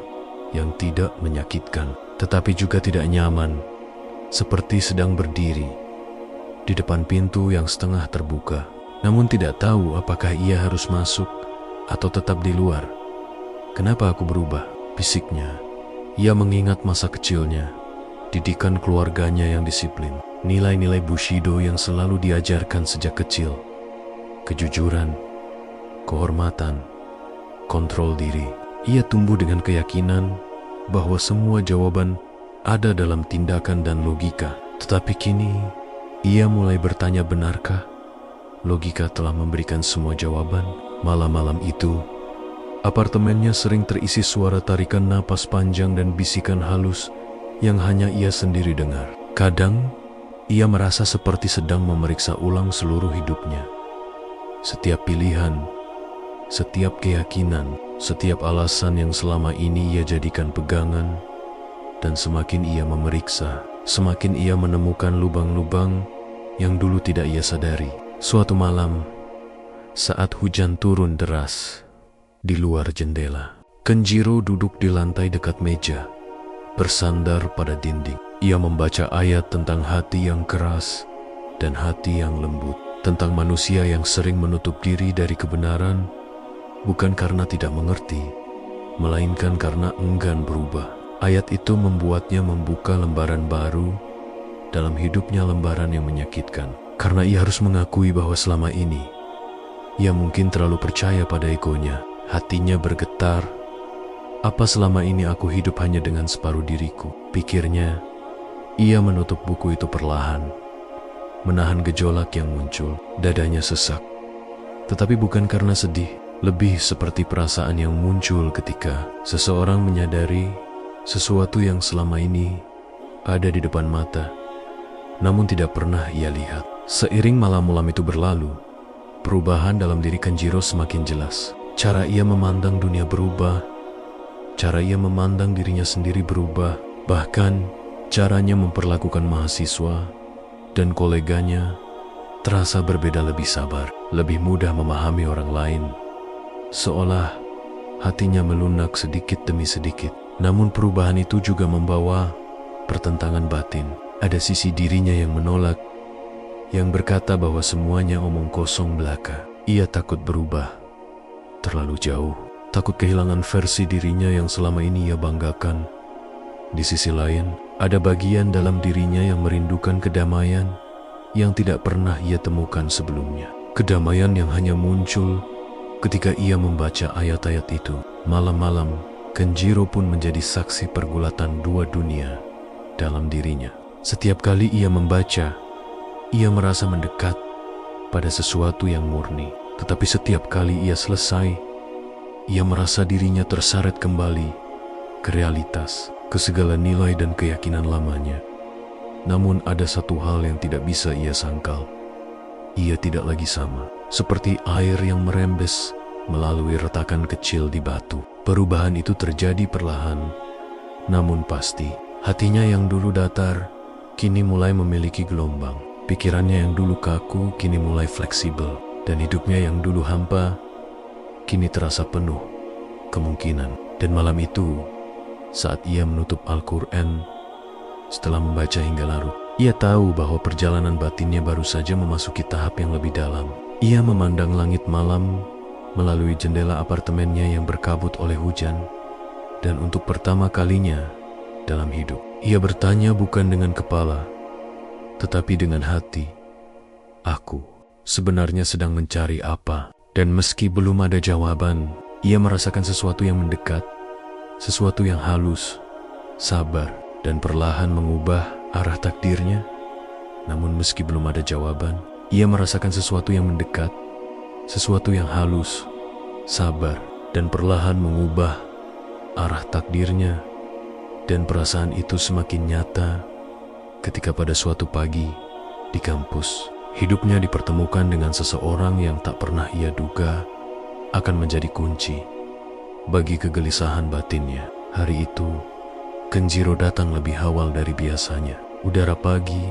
yang tidak menyakitkan, tetapi juga tidak nyaman, seperti sedang berdiri di depan pintu yang setengah terbuka. Namun tidak tahu apakah ia harus masuk atau tetap di luar. Kenapa aku berubah? Bisiknya. Ia mengingat masa kecilnya, didikan keluarganya yang disiplin, nilai-nilai Bushido yang selalu diajarkan sejak kecil, kejujuran, kehormatan, kontrol diri. Ia tumbuh dengan keyakinan bahwa semua jawaban ada dalam tindakan dan logika. Tetapi kini, ia mulai bertanya, benarkah logika telah memberikan semua jawaban? Malam-malam itu, apartemennya sering terisi suara tarikan napas panjang dan bisikan halus yang hanya ia sendiri dengar. Kadang, ia merasa seperti sedang memeriksa ulang seluruh hidupnya. Setiap pilihan, setiap keyakinan, setiap alasan yang selama ini ia jadikan pegangan, dan semakin ia memeriksa, semakin ia menemukan lubang-lubang yang dulu tidak ia sadari. Suatu malam, saat hujan turun deras di luar jendela, Kenjiro duduk di lantai dekat meja, bersandar pada dinding. Ia membaca ayat tentang hati yang keras dan hati yang lembut, tentang manusia yang sering menutup diri dari kebenaran, bukan karena tidak mengerti, melainkan karena enggan berubah. Ayat itu membuatnya membuka lembaran baru dalam hidupnya, lembaran yang menyakitkan. Karena ia harus mengakui bahwa selama ini, ia mungkin terlalu percaya pada egonya. Hatinya bergetar. Apa selama ini aku hidup hanya dengan separuh diriku? Pikirnya. Ia menutup buku itu perlahan, menahan gejolak yang muncul. Dadanya sesak. Tetapi bukan karena sedih, lebih seperti perasaan yang muncul ketika seseorang menyadari sesuatu yang selama ini ada di depan mata, namun tidak pernah ia lihat. Seiring malam-malam itu berlalu, perubahan dalam diri Kenjiro semakin jelas. Cara ia memandang dunia berubah, cara ia memandang dirinya sendiri berubah, bahkan caranya memperlakukan mahasiswa dan koleganya terasa berbeda, lebih sabar, lebih mudah memahami orang lain, seolah hatinya melunak sedikit demi sedikit. Namun perubahan itu juga membawa pertentangan batin. Ada sisi dirinya yang menolak, yang berkata bahwa semuanya omong kosong belaka. Ia takut berubah terlalu jauh, takut kehilangan versi dirinya yang selama ini ia banggakan. Di sisi lain, ada bagian dalam dirinya yang merindukan kedamaian yang tidak pernah ia temukan sebelumnya. Kedamaian yang hanya muncul ketika ia membaca ayat-ayat itu. Malam-malam, Kenjiro pun menjadi saksi pergulatan dua dunia dalam dirinya. Setiap kali ia membaca, ia merasa mendekat pada sesuatu yang murni. Tetapi setiap kali ia selesai, ia merasa dirinya terseret kembali ke realitas, ke segala nilai dan keyakinan lamanya. Namun ada satu hal yang tidak bisa ia sangkal. Ia tidak lagi sama, seperti air yang merembes melalui retakan kecil di batu. Perubahan itu terjadi perlahan, namun pasti. Hatinya yang dulu datar, kini mulai memiliki gelombang. Pikirannya yang dulu kaku, kini mulai fleksibel. Dan hidupnya yang dulu hampa, kini terasa penuh kemungkinan. Dan malam itu, saat ia menutup Al-Quran, setelah membaca hingga larut, ia tahu bahwa perjalanan batinnya baru saja memasuki tahap yang lebih dalam. Ia memandang langit malam melalui jendela apartemennya yang berkabut oleh hujan. Dan untuk pertama kalinya dalam hidup, ia bertanya bukan dengan kepala, tetapi dengan hati. Aku sebenarnya sedang mencari apa? Dan meski belum ada jawaban, ia merasakan sesuatu yang mendekat, sesuatu yang halus, sabar, dan perlahan mengubah arah takdirnya. Namun meski belum ada jawaban, ia merasakan sesuatu yang mendekat, sesuatu yang halus, sabar, dan perlahan mengubah arah takdirnya. Dan perasaan itu semakin nyata ketika pada suatu pagi di kampus, hidupnya dipertemukan dengan seseorang yang tak pernah ia duga akan menjadi kunci bagi kegelisahan batinnya. Hari itu, Kenjiro datang lebih awal dari biasanya. Udara pagi,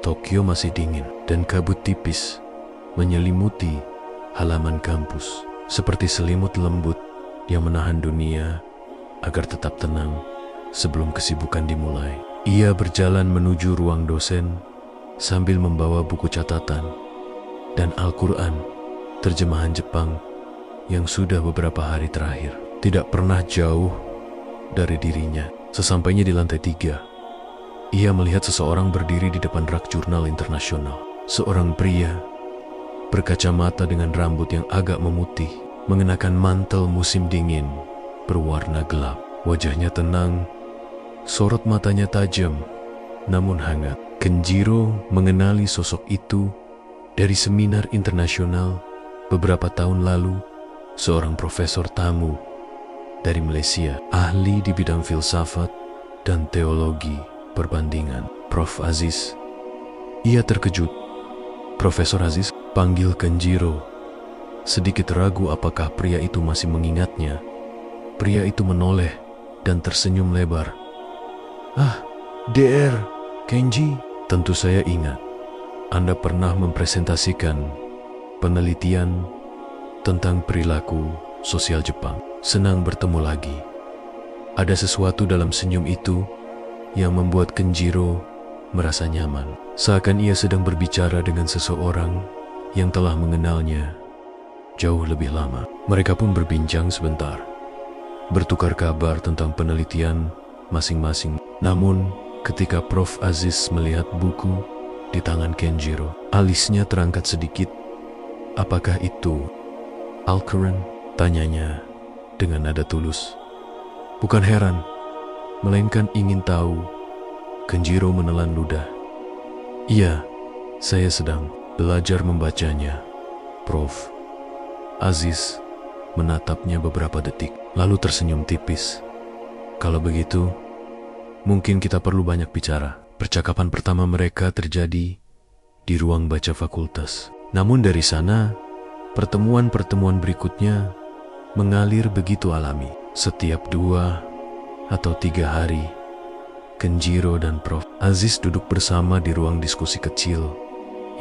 Tokyo masih dingin dan kabut tipis menyelimuti halaman kampus, seperti selimut lembut yang menahan dunia agar tetap tenang sebelum kesibukan dimulai. Ia berjalan menuju ruang dosen sambil membawa buku catatan dan Al-Quran terjemahan Jepang yang sudah beberapa hari terakhir tidak pernah jauh dari dirinya. Sesampainya di lantai 3, ia melihat seseorang berdiri di depan rak jurnal internasional. Seorang pria berkacamata dengan rambut yang agak memutih, mengenakan mantel musim dingin berwarna gelap. Wajahnya tenang, sorot matanya tajam namun hangat. Kenjiro mengenali sosok itu dari seminar internasional beberapa tahun lalu. Seorang profesor tamu dari Malaysia, ahli di bidang filsafat dan teologi perbandingan, Prof. Aziz. Ia terkejut. Profesor Aziz, panggil Kenjiro. Sedikit ragu apakah pria itu masih mengingatnya. Pria itu menoleh dan tersenyum lebar. Ah, Dr. Kenji, tentu saya ingat. Anda pernah mempresentasikan penelitian tentang perilaku sosial Jepang. Senang bertemu lagi. Ada sesuatu dalam senyum itu yang membuat Kenjiro merasa nyaman. Seakan ia sedang berbicara dengan seseorang yang telah mengenalnya jauh lebih lama. Mereka pun berbincang sebentar, bertukar kabar tentang penelitian masing-masing. Namun, ketika Prof. Aziz melihat buku di tangan Kenjiro, alisnya terangkat sedikit. Apakah itu Al-Quran? Tanyanya dengan nada tulus. Bukan heran, melainkan ingin tahu. Kenjiro menelan ludah. Iya, saya sedang belajar membacanya, Prof. Aziz menatapnya beberapa detik, lalu tersenyum tipis. Kalau begitu, mungkin kita perlu banyak bicara. Percakapan pertama mereka terjadi di ruang baca fakultas. Namun dari sana, pertemuan-pertemuan berikutnya mengalir begitu alami. Setiap 2 atau 3 hari, Kenjiro dan Prof. Aziz duduk bersama di ruang diskusi kecil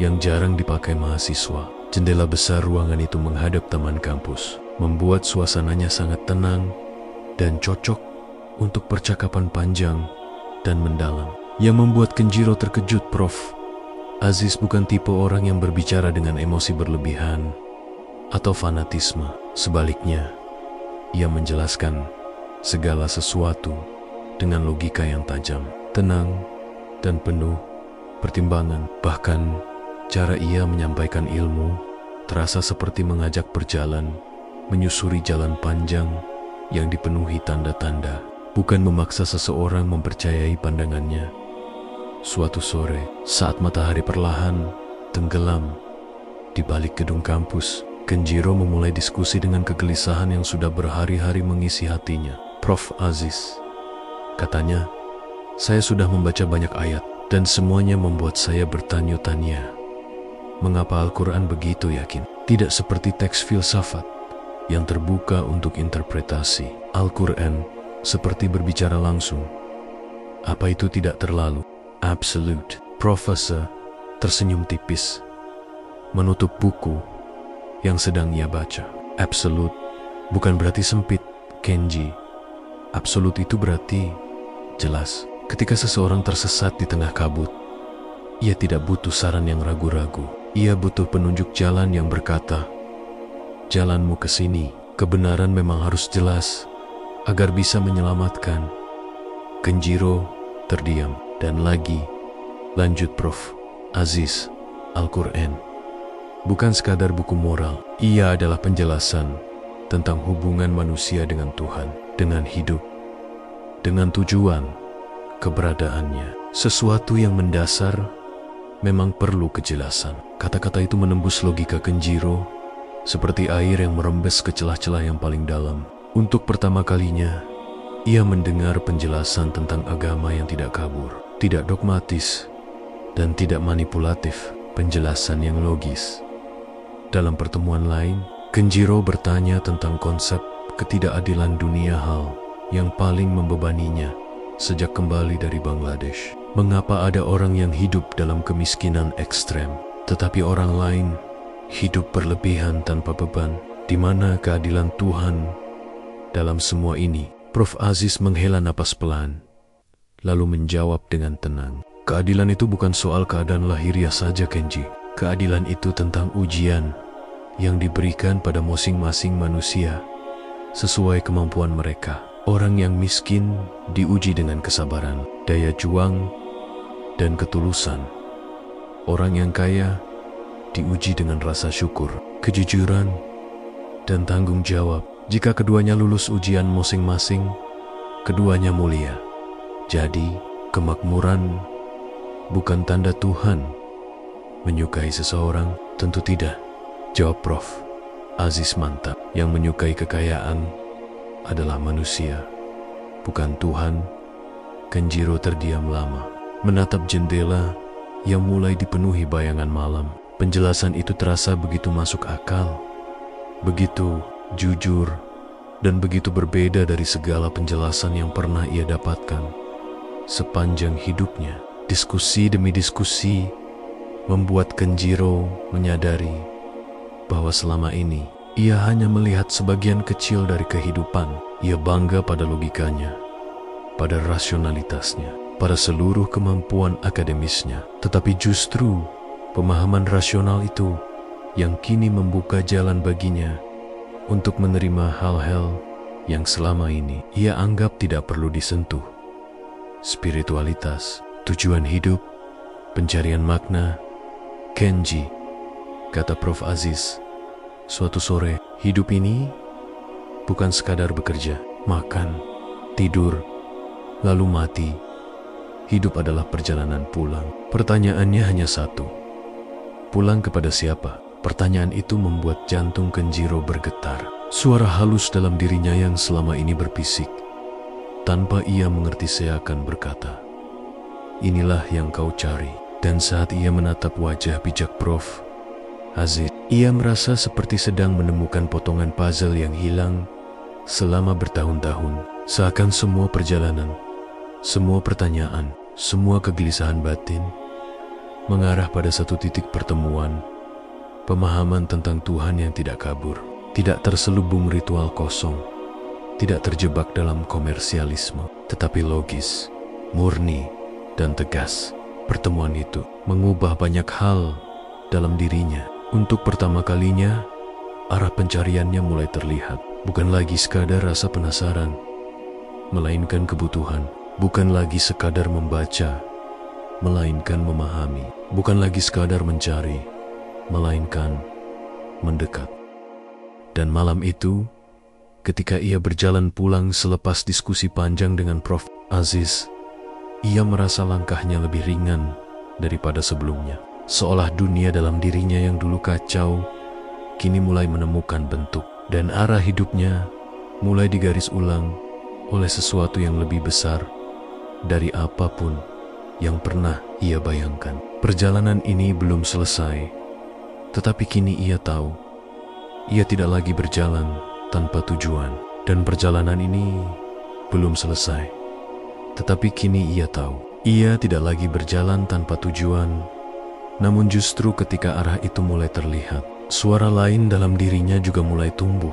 yang jarang dipakai mahasiswa. Jendela besar ruangan itu menghadap taman kampus, membuat suasananya sangat tenang dan cocok untuk percakapan panjang dan mendalam. Yang membuat Kenjiro terkejut, Prof. Aziz bukan tipe orang yang berbicara dengan emosi berlebihan atau fanatisme. Sebaliknya, ia menjelaskan segala sesuatu dengan logika yang tajam, tenang, dan penuh pertimbangan. Bahkan, cara ia menyampaikan ilmu terasa seperti mengajak berjalan, menyusuri jalan panjang yang dipenuhi tanda-tanda, bukan memaksa seseorang mempercayai pandangannya. Suatu sore, saat matahari perlahan tenggelam Di balik gedung kampus, Kenjiro memulai diskusi dengan kegelisahan yang sudah berhari-hari mengisi hatinya. "Prof. Aziz," katanya, "saya sudah membaca banyak ayat dan semuanya membuat saya bertanya-tanya. Mengapa Al-Quran begitu yakin? Tidak seperti teks filsafat yang terbuka untuk interpretasi. Al-Quran seperti berbicara langsung. Apa itu tidak terlalu absolute?" Profesor tersenyum tipis, menutup buku yang sedang ia baca. "Absolute bukan berarti sempit, Kenji. Absolute itu berarti jelas. Ketika seseorang tersesat di tengah kabut, ia tidak butuh saran yang ragu-ragu. Ia butuh penunjuk jalan yang berkata, 'Jalanmu ke sini.' Kebenaran memang harus jelas agar bisa menyelamatkan." Kenjiro terdiam. "Dan lagi," lanjut Prof. Aziz, "Al-Quran bukan sekadar buku moral. Ia adalah penjelasan tentang hubungan manusia dengan Tuhan, dengan hidup, dengan tujuan keberadaannya. Sesuatu yang mendasar memang perlu kejelasan." Kata-kata itu menembus logika Kenjiro seperti air yang merembes ke celah-celah yang paling dalam. Untuk pertama kalinya, ia mendengar penjelasan tentang agama yang tidak kabur, tidak dogmatis, dan tidak manipulatif. Penjelasan yang logis. Dalam pertemuan lain, Kenjiro bertanya tentang konsep ketidakadilan dunia, hal yang paling membebaninya sejak kembali dari Bangladesh. Mengapa ada orang yang hidup dalam kemiskinan ekstrem, tetapi orang lain hidup berlebihan tanpa beban? Di mana keadilan Tuhan dalam semua ini? Prof. Aziz menghela napas pelan, lalu menjawab dengan tenang, "Keadilan itu bukan soal keadaan lahiriah saja, Kenji. Keadilan itu tentang ujian yang diberikan pada masing-masing manusia sesuai kemampuan mereka. Orang yang miskin diuji dengan kesabaran, daya juang, dan ketulusan. Orang yang kaya diuji dengan rasa syukur, kejujuran, dan tanggung jawab. Jika keduanya lulus ujian masing-masing, keduanya mulia. Jadi, kemakmuran bukan tanda Tuhan menyukai seseorang." "Tentu tidak," jawab Prof. Aziz mantap. "Yang menyukai kekayaan adalah manusia, bukan Tuhan." Kenjiro terdiam lama, menatap jendela yang mulai dipenuhi bayangan malam. Penjelasan itu terasa begitu masuk akal, begitu jujur, dan begitu berbeda dari segala penjelasan yang pernah ia dapatkan sepanjang hidupnya. Diskusi demi diskusi membuat Kenjiro menyadari bahwa selama ini ia hanya melihat sebagian kecil dari kehidupan. Ia bangga pada logikanya, pada rasionalitasnya, pada seluruh kemampuan akademisnya. Tetapi justru pemahaman rasional itu yang kini membuka jalan baginya untuk menerima hal-hal yang selama ini ia anggap tidak perlu disentuh. Spiritualitas, tujuan hidup, pencarian makna. "Kenji," kata Prof. Aziz, "suatu sore, hidup ini bukan sekadar bekerja, makan, tidur, lalu mati. Hidup adalah perjalanan pulang." Pertanyaannya hanya satu. Pulang kepada siapa? Pertanyaan itu membuat jantung Kenjiro bergetar. Suara halus dalam dirinya yang selama ini berbisik, tanpa ia mengerti seakan berkata, "Inilah yang kau cari." Dan saat ia menatap wajah bijak Prof. Aziz, ia merasa seperti sedang menemukan potongan puzzle yang hilang selama bertahun-tahun. Seakan semua perjalanan, semua pertanyaan, semua kegelisahan batin mengarah pada satu titik pertemuan. Pemahaman tentang Tuhan yang tidak kabur, tidak terselubung ritual kosong, tidak terjebak dalam komersialisme, tetapi logis, murni, dan tegas. Pertemuan itu mengubah banyak hal dalam dirinya. Untuk pertama kalinya, arah pencariannya mulai terlihat. Bukan lagi sekadar rasa penasaran, melainkan kebutuhan. Bukan lagi sekadar membaca, melainkan memahami. Bukan lagi sekadar mencari, melainkan mendekat. Dan malam itu, ketika ia berjalan pulang selepas diskusi panjang dengan Prof. Aziz, ia merasa langkahnya lebih ringan daripada sebelumnya. seolah dunia dalam dirinya yang dulu kacau, kini mulai menemukan bentuk, dan arah hidupnya mulai digaris ulang oleh sesuatu yang lebih besar dari apapun yang pernah ia bayangkan. Perjalanan ini belum selesai, tetapi kini ia tahu, ia tidak lagi berjalan tanpa tujuan. Dan perjalanan ini belum selesai, tetapi kini ia tahu, ia tidak lagi berjalan tanpa tujuan. Namun justru ketika arah itu mulai terlihat, suara lain dalam dirinya juga mulai tumbuh.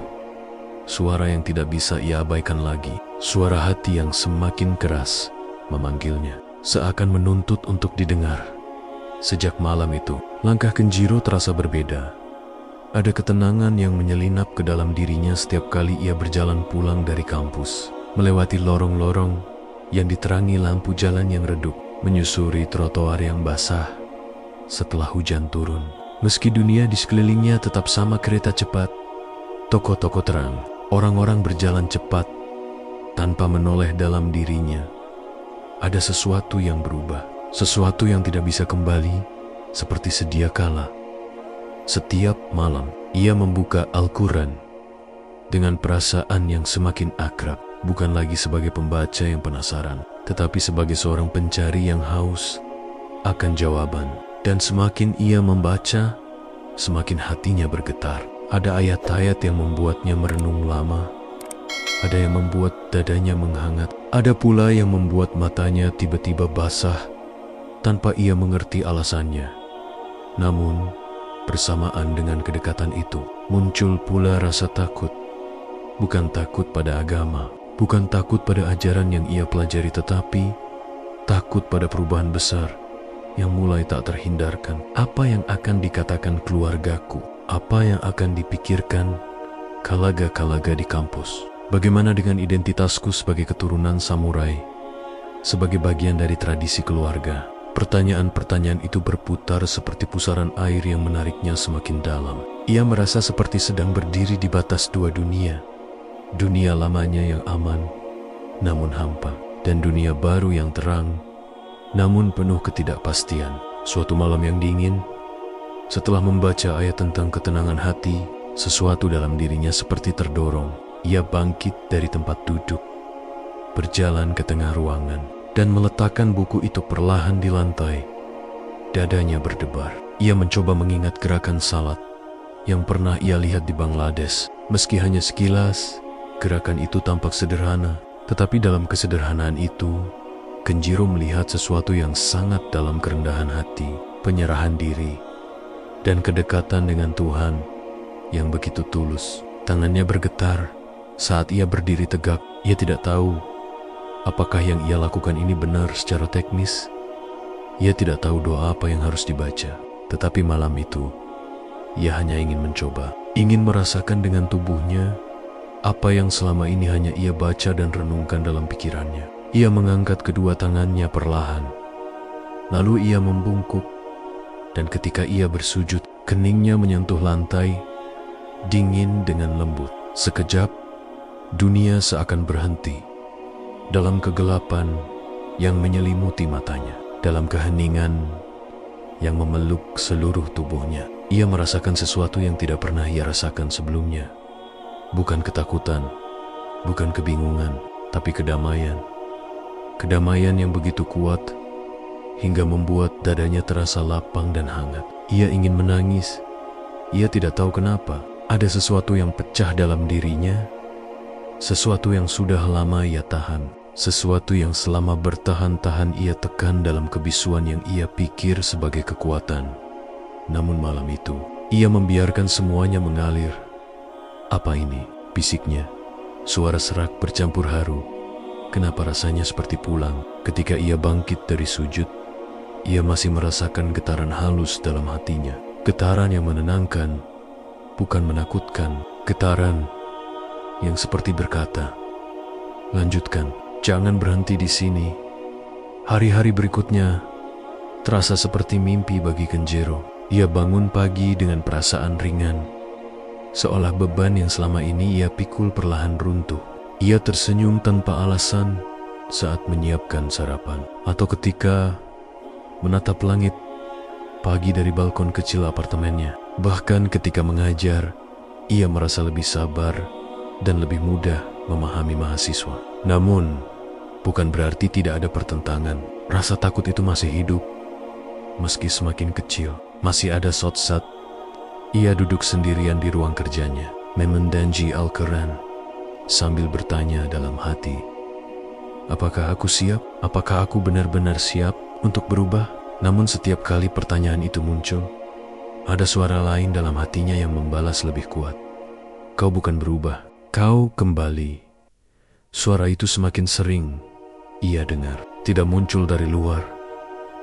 Suara yang tidak bisa ia abaikan lagi, suara hati yang semakin keras memanggilnya, seakan menuntut untuk didengar. Sejak malam itu, langkah Kenjiro terasa berbeda. Ada ketenangan yang menyelinap ke dalam dirinya setiap kali ia berjalan pulang dari kampus, melewati lorong-lorong yang diterangi lampu jalan yang redup, menyusuri trotoar yang basah setelah hujan turun. Meski dunia di sekelilingnya tetap sama kereta cepat, toko-toko terang, orang-orang berjalan cepat tanpa menoleh dalam dirinya. Ada sesuatu yang berubah, sesuatu yang tidak bisa kembali seperti sedia kala. Setiap malam, ia membuka Al-Quran dengan perasaan yang semakin akrab, bukan lagi sebagai pembaca yang penasaran, tetapi sebagai seorang pencari yang haus akan jawaban. Dan semakin ia membaca, semakin hatinya bergetar. Ada ayat-ayat yang membuatnya merenung lama, ada yang membuat dadanya menghangat, ada pula yang membuat matanya tiba-tiba basah tanpa ia mengerti alasannya. Namun, bersamaan dengan kedekatan itu, muncul pula rasa takut. Bukan takut pada agama, bukan takut pada ajaran yang ia pelajari, tetapi takut pada perubahan besar yang mulai tak terhindarkan. Apa yang akan dikatakan keluargaku? Apa yang akan dipikirkan kalaga-kalaga di kampus? Bagaimana dengan identitasku sebagai keturunan samurai, sebagai bagian dari tradisi keluarga? Pertanyaan-pertanyaan itu berputar seperti pusaran air yang menariknya semakin dalam. Ia merasa seperti sedang berdiri di batas dua dunia. Dunia lamanya yang aman, namun hampa, dan dunia baru yang terang, namun penuh ketidakpastian. Suatu malam yang dingin, setelah membaca ayat tentang ketenangan hati, sesuatu dalam dirinya seperti terdorong. Ia bangkit dari tempat duduk, berjalan ke tengah ruangan, dan meletakkan buku itu perlahan di lantai. Dadanya berdebar. Ia mencoba mengingat gerakan salat yang pernah ia lihat di Bangladesh. Meski hanya sekilas, gerakan itu tampak sederhana, tetapi dalam kesederhanaan itu, Kenjiro melihat sesuatu yang sangat dalam: kerendahan hati, penyerahan diri, dan kedekatan dengan Tuhan yang begitu tulus. Tangannya bergetar saat ia berdiri tegak. Ia tidak tahu apakah yang ia lakukan ini benar secara teknis. Ia tidak tahu doa apa yang harus dibaca. Tetapi malam itu, ia hanya ingin mencoba, ingin merasakan dengan tubuhnya apa yang selama ini hanya ia baca dan renungkan dalam pikirannya. Ia mengangkat kedua tangannya perlahan, lalu ia membungkuk, dan ketika ia bersujud, keningnya menyentuh lantai, dingin dengan lembut. Sekejap, dunia seakan berhenti. Dalam kegelapan yang menyelimuti matanya, dalam keheningan yang memeluk seluruh tubuhnya, ia merasakan sesuatu yang tidak pernah ia rasakan sebelumnya. Bukan ketakutan, bukan kebingungan, tapi kedamaian. Kedamaian yang begitu kuat hingga membuat dadanya terasa lapang dan hangat. Ia ingin menangis. Ia tidak tahu kenapa. Ada sesuatu yang pecah dalam dirinya, sesuatu yang sudah lama ia tahan, sesuatu yang selama bertahan-tahan ia tekan dalam kebisuan yang ia pikir sebagai kekuatan. Namun malam itu, ia membiarkan semuanya mengalir. "Apa ini?" bisiknya. Suara serak bercampur haru. Kenapa rasanya seperti pulang? Ketika ia bangkit dari sujud, ia masih merasakan getaran halus dalam hatinya. Getaran yang menenangkan, bukan menakutkan. Getaran yang seperti berkata, "Lanjutkan, jangan berhenti di sini." Hari-hari berikutnya terasa seperti mimpi bagi Kenjiro. Ia bangun pagi dengan perasaan ringan, seolah beban yang selama ini ia pikul perlahan runtuh. Ia tersenyum tanpa alasan saat menyiapkan sarapan, atau ketika menatap langit pagi dari balkon kecil apartemennya. Bahkan ketika mengajar, ia merasa lebih sabar dan lebih mudah memahami mahasiswa. Namun, bukan berarti tidak ada pertentangan. Rasa takut itu masih hidup. Meski semakin kecil, masih ada saat ia duduk sendirian di ruang kerjanya, memendangi Al-Quran, sambil bertanya dalam hati, apakah aku siap? Apakah aku benar-benar siap untuk berubah? Namun setiap kali pertanyaan itu muncul, ada suara lain dalam hatinya yang membalas lebih kuat. Kau bukan berubah, kau kembali. Suara itu semakin sering ia dengar. Tidak muncul dari luar,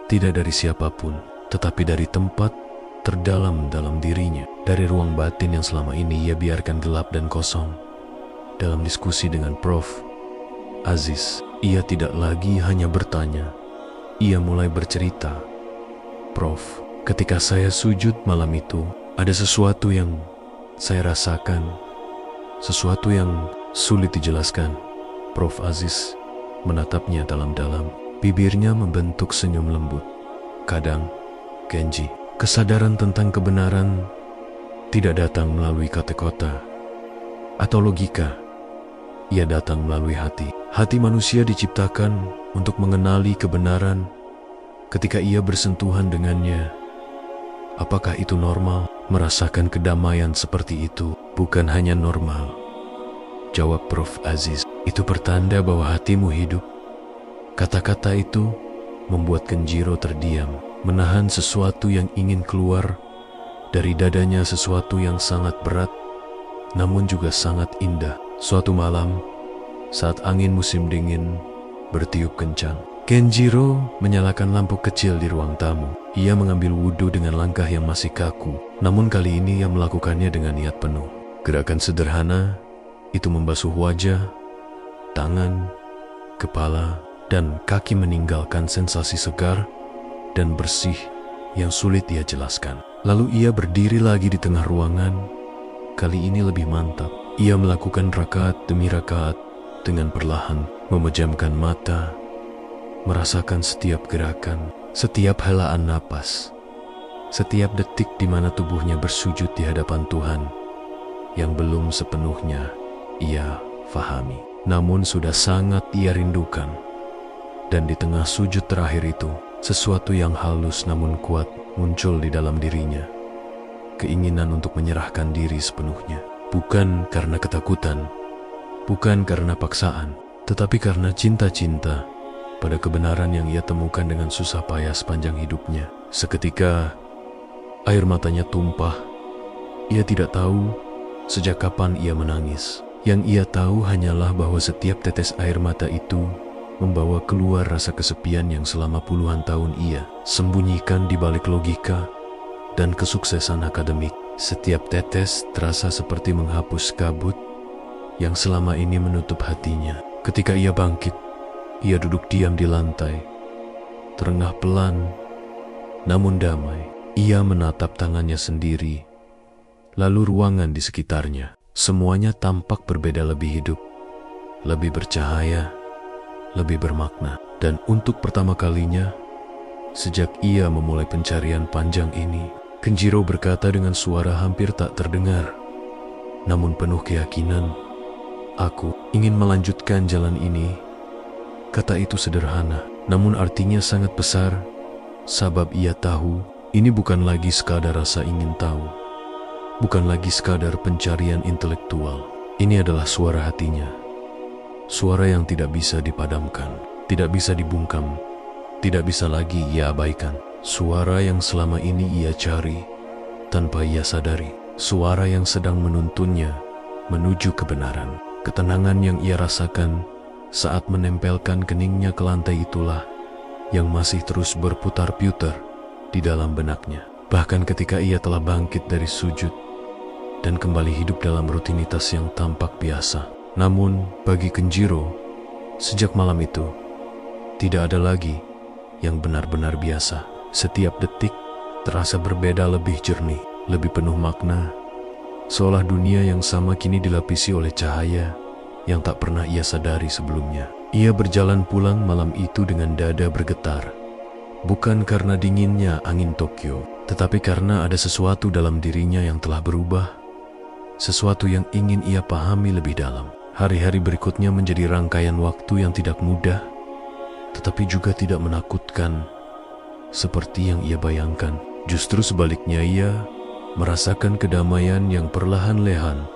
tidak dari siapapun, tetapi dari tempat terdalam dalam dirinya. Dari ruang batin yang selama ini ia biarkan gelap dan kosong. Dalam diskusi dengan Prof. Aziz, ia tidak lagi hanya bertanya. Ia mulai bercerita. Prof, ketika saya sujud malam itu, ada sesuatu yang saya rasakan. Sesuatu yang sulit dijelaskan. Prof. Aziz menatapnya dalam-dalam. Bibirnya membentuk senyum lembut. Kadang, Kenji, kesadaran tentang kebenaran tidak datang melalui kata-kata atau logika. Ia datang melalui hati. Hati manusia diciptakan untuk mengenali kebenaran. Ketika ia bersentuhan dengannya, apakah itu normal? Merasakan kedamaian seperti itu bukan hanya normal, jawab Prof. Aziz. Itu pertanda bahwa hatimu hidup. Kata-kata itu membuat Kenjiro terdiam, menahan sesuatu yang ingin keluar dari dadanya, sesuatu yang sangat berat, namun juga sangat indah. Suatu malam, saat angin musim dingin bertiup kencang, Kenjiro menyalakan lampu kecil di ruang tamu. Ia mengambil wudhu dengan langkah yang masih kaku, namun kali ini ia melakukannya dengan niat penuh. Gerakan sederhana itu membasuh wajah, tangan, kepala, dan kaki, meninggalkan sensasi segar dan bersih yang sulit ia jelaskan. Lalu ia berdiri lagi di tengah ruangan, kali ini lebih mantap. Ia melakukan rakaat demi rakaat dengan perlahan, memejamkan mata, merasakan setiap gerakan, setiap helaan napas, setiap detik di mana tubuhnya bersujud di hadapan Tuhan yang belum sepenuhnya ia fahami, namun sudah sangat ia rindukan. Dan di tengah sujud terakhir itu, sesuatu yang halus namun kuat muncul di dalam dirinya. Keinginan untuk menyerahkan diri sepenuhnya. Bukan karena ketakutan, bukan karena paksaan, tetapi karena cinta-cinta pada kebenaran yang ia temukan dengan susah payah sepanjang hidupnya. Seketika, air matanya tumpah. Ia tidak tahu sejak kapan ia menangis. Yang ia tahu hanyalah bahwa setiap tetes air mata itu membawa keluar rasa kesepian yang selama puluhan tahun ia sembunyikan di balik logika dan kesuksesan akademik. Setiap tetes terasa seperti menghapus kabut yang selama ini menutup hatinya. Ketika ia bangkit, ia duduk diam di lantai, terengah pelan, namun damai. Ia menatap tangannya sendiri, lalu ruangan di sekitarnya. Semuanya tampak berbeda, lebih hidup, lebih bercahaya, lebih bermakna. Dan untuk pertama kalinya, sejak ia memulai pencarian panjang ini, Kenjiro berkata dengan suara hampir tak terdengar, namun penuh keyakinan, "Aku ingin melanjutkan jalan ini." Kata itu sederhana, namun artinya sangat besar, sebab ia tahu ini bukan lagi sekadar rasa ingin tahu, bukan lagi sekadar pencarian intelektual. Ini adalah suara hatinya, suara yang tidak bisa dipadamkan, tidak bisa dibungkam, tidak bisa lagi ia abaikan. Suara yang selama ini ia cari tanpa ia sadari, suara yang sedang menuntunnya menuju kebenaran. Ketenangan yang ia rasakan saat menempelkan keningnya ke lantai itulah yang masih terus berputar-putar di dalam benaknya. Bahkan ketika ia telah bangkit dari sujud dan kembali hidup dalam rutinitas yang tampak biasa. Namun bagi Kenjiro, sejak malam itu tidak ada lagi yang benar-benar biasa. Setiap detik terasa berbeda, lebih jernih, lebih penuh makna, seolah dunia yang sama kini dilapisi oleh cahaya yang tak pernah ia sadari sebelumnya. Ia berjalan pulang malam itu dengan dada bergetar, Bukan karena dinginnya angin Tokyo, tetapi karena ada sesuatu dalam dirinya yang telah berubah, sesuatu yang ingin ia pahami lebih dalam. Hari-hari berikutnya menjadi rangkaian waktu yang tidak mudah, tetapi juga tidak menakutkan seperti yang ia bayangkan. Justru sebaliknya, ia merasakan kedamaian yang perlahan-lahan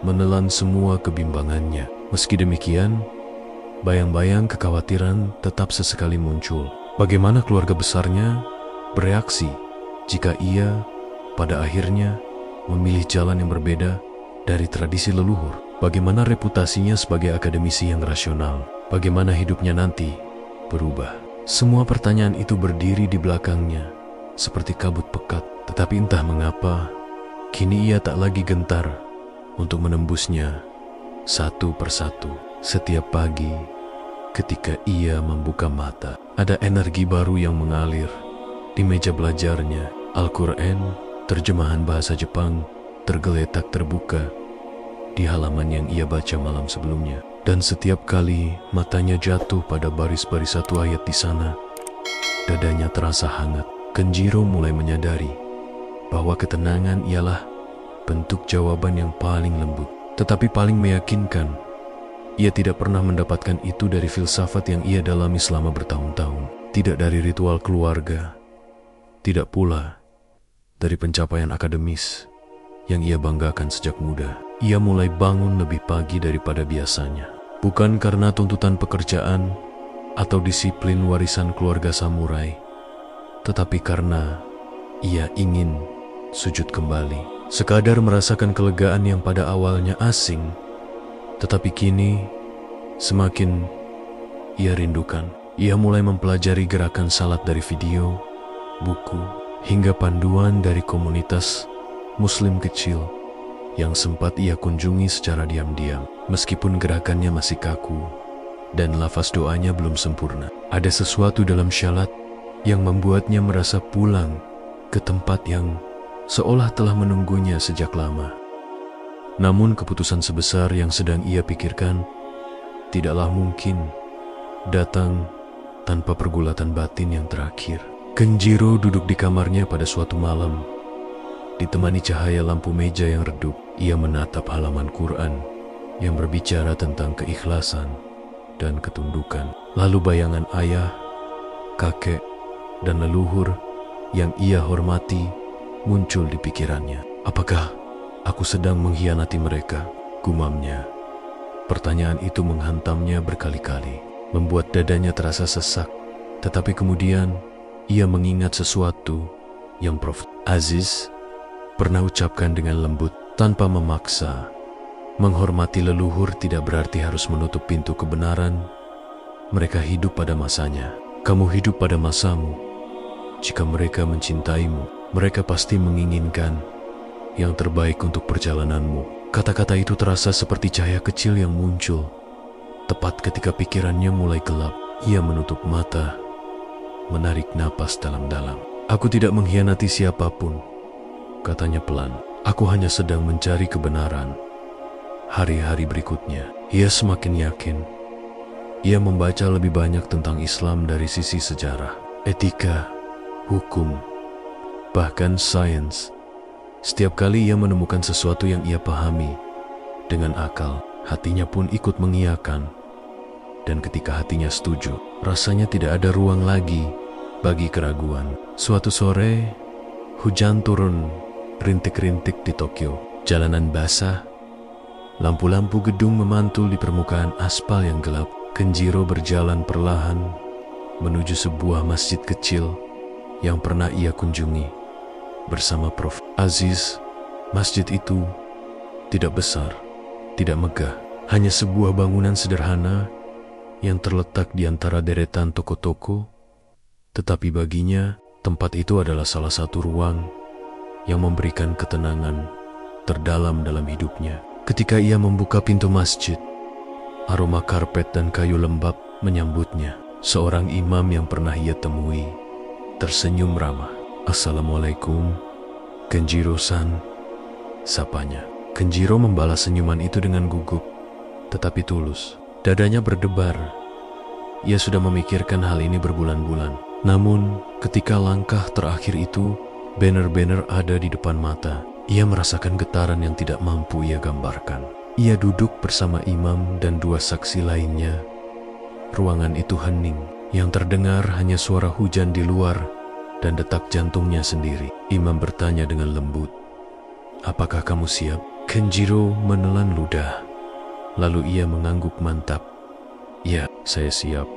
menelan semua kebimbangannya. Meski demikian, bayang-bayang kekhawatiran tetap sesekali muncul. Bagaimana keluarga besarnya bereaksi jika ia pada akhirnya memilih jalan yang berbeda dari tradisi leluhur? Bagaimana reputasinya sebagai akademisi yang rasional? Bagaimana hidupnya nanti berubah? Semua pertanyaan itu berdiri di belakangnya seperti kabut pekat. Tetapi entah mengapa, kini ia tak lagi gentar untuk menembusnya satu persatu. Setiap pagi ketika ia membuka mata, ada energi baru yang mengalir. Di meja belajarnya, Al-Quran, terjemahan bahasa Jepang, tergeletak terbuka di halaman yang ia baca malam sebelumnya. Dan setiap kali matanya jatuh pada baris-baris satu ayat di sana, dadanya terasa hangat. Kenjiro mulai menyadari bahwa ketenangan ialah bentuk jawaban yang paling lembut, tetapi paling meyakinkan. Ia tidak pernah mendapatkan itu dari filsafat yang ia dalami selama bertahun-tahun, tidak dari ritual keluarga, tidak pula dari pencapaian akademis yang ia banggakan sejak muda. Ia mulai bangun lebih pagi daripada biasanya, bukan karena tuntutan pekerjaan atau disiplin warisan keluarga samurai, tetapi karena ia ingin sujud kembali, sekadar merasakan kelegaan yang pada awalnya asing, tetapi kini semakin ia rindukan. Ia mulai mempelajari gerakan salat dari video, buku, hingga panduan dari komunitas Muslim kecil yang sempat ia kunjungi secara diam-diam. Meskipun gerakannya masih kaku dan lafaz doanya belum sempurna, ada sesuatu dalam syalat yang membuatnya merasa pulang ke tempat yang seolah telah menunggunya sejak lama. Namun keputusan sebesar yang sedang ia pikirkan tidaklah mungkin datang tanpa pergulatan batin yang terakhir. Kenjiro duduk di kamarnya pada suatu malam, ditemani cahaya lampu meja yang redup. Ia menatap halaman Quran yang berbicara tentang keikhlasan dan ketundukan. Lalu bayangan ayah, kakek, dan leluhur yang ia hormati muncul di pikirannya. Apakah aku sedang mengkhianati mereka? Gumamnya. Pertanyaan itu menghantamnya berkali-kali, membuat dadanya terasa sesak. Tetapi kemudian ia mengingat sesuatu yang Prof. Aziz pernah ucapkan dengan lembut, tanpa memaksa. Menghormati leluhur tidak berarti harus menutup pintu kebenaran. Mereka hidup pada masanya. Kamu hidup pada masamu. Jika mereka mencintaimu, mereka pasti menginginkan yang terbaik untuk perjalananmu. Kata-kata itu terasa seperti cahaya kecil yang muncul tepat ketika pikirannya mulai gelap. Ia menutup mata, menarik napas dalam-dalam. Aku tidak mengkhianati siapapun, katanya pelan. Aku hanya sedang mencari kebenaran. Hari-hari berikutnya, ia semakin yakin. Ia membaca lebih banyak tentang Islam dari sisi sejarah, etika, hukum, bahkan sains. Setiap kali ia menemukan sesuatu yang ia pahami dengan akal, hatinya pun ikut mengiyakan. Dan ketika hatinya setuju, rasanya tidak ada ruang lagi bagi keraguan. Suatu sore, hujan turun rintik-rintik di Tokyo. Jalanan basah, lampu-lampu gedung memantul di permukaan aspal yang gelap. Kenjiro berjalan perlahan menuju sebuah masjid kecil yang pernah ia kunjungi bersama Prof. Aziz. Masjid itu tidak besar, tidak megah, hanya sebuah bangunan sederhana yang terletak di antara deretan toko-toko. Tetapi baginya, tempat itu adalah salah satu ruang yang memberikan ketenangan terdalam dalam hidupnya. Ketika ia membuka pintu masjid, aroma karpet dan kayu lembab menyambutnya. Seorang imam yang pernah ia temui tersenyum ramah. Assalamualaikum, Kenjiro-san, sapanya. Kenjiro membalas senyuman itu dengan gugup, tetapi tulus. Dadanya berdebar. Ia sudah memikirkan hal ini berbulan-bulan. Namun, ketika langkah terakhir itu benar-benar ada di depan mata, ia merasakan getaran yang tidak mampu ia gambarkan. Ia duduk bersama imam dan dua saksi lainnya. Ruangan itu hening, yang terdengar hanya suara hujan di luar dan detak jantungnya sendiri. Imam bertanya dengan lembut, "Apakah kamu siap?" Kenjiro menelan ludah, lalu ia mengangguk mantap. "Ya, saya siap."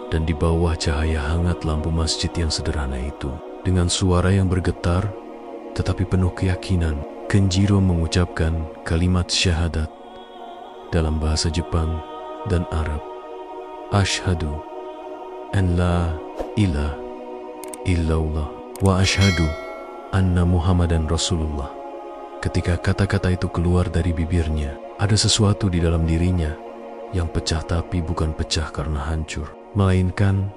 Dan di bawah cahaya hangat lampu masjid yang sederhana itu, dengan suara yang bergetar tetapi penuh keyakinan, Kenjiro mengucapkan kalimat syahadat dalam bahasa Jepang dan Arab. "Ashhadu an la ilaha illallah wa ashhadu anna Muhammadan Rasulullah." Ketika kata-kata itu keluar dari bibirnya, ada sesuatu di dalam dirinya yang pecah, tapi bukan pecah karena hancur, melainkan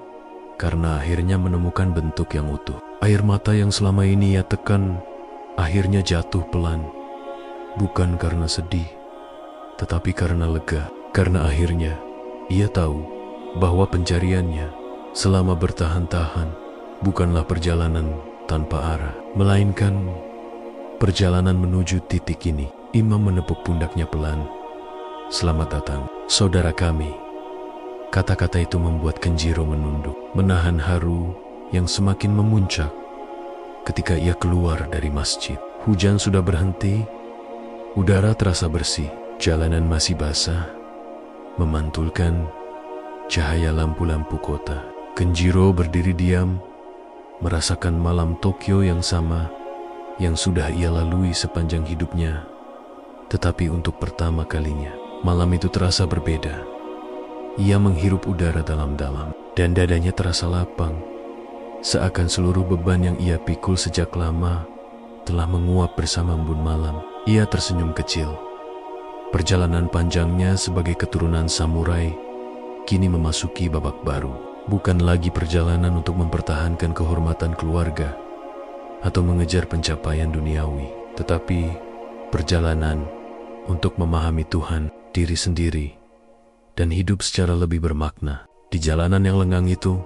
karena akhirnya menemukan bentuk yang utuh. Air mata yang selama ini ia tekan akhirnya jatuh pelan, bukan karena sedih, tetapi karena lega. Karena akhirnya ia tahu bahwa pencariannya selama bertahan-tahan bukanlah perjalanan tanpa arah, melainkan perjalanan menuju titik ini. Imam menepuk pundaknya pelan. "Selamat datang, saudara kami." Kata-kata itu membuat Kenjiro menunduk, menahan haru yang semakin memuncak. Ketika ia keluar dari masjid, hujan sudah berhenti, udara terasa bersih, jalanan masih basah, memantulkan cahaya lampu-lampu kota. Kenjiro berdiri diam, merasakan malam Tokyo yang sama yang sudah ia lalui sepanjang hidupnya. Tetapi untuk pertama kalinya, malam itu terasa berbeda. Ia menghirup udara dalam-dalam, dan dadanya terasa lapang, seakan seluruh beban yang ia pikul sejak lama telah menguap bersama embun malam. Ia tersenyum kecil. Perjalanan panjangnya sebagai keturunan samurai kini memasuki babak baru. Bukan lagi perjalanan untuk mempertahankan kehormatan keluarga atau mengejar pencapaian duniawi, tetapi perjalanan untuk memahami Tuhan, diri sendiri, dan hidup secara lebih bermakna. Di jalanan yang lengang itu,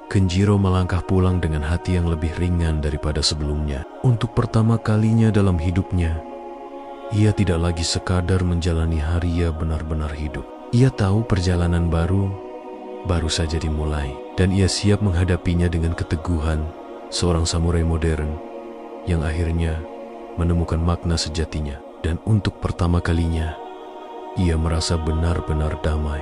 Kenjiro melangkah pulang dengan hati yang lebih ringan daripada sebelumnya. Untuk pertama kalinya dalam hidupnya, ia tidak lagi sekadar menjalani hari, ia benar-benar hidup. Ia tahu perjalanan baru saja dimulai, dan ia siap menghadapinya dengan keteguhan seorang samurai modern yang akhirnya menemukan makna sejatinya. Dan untuk pertama kalinya, ia merasa benar-benar damai.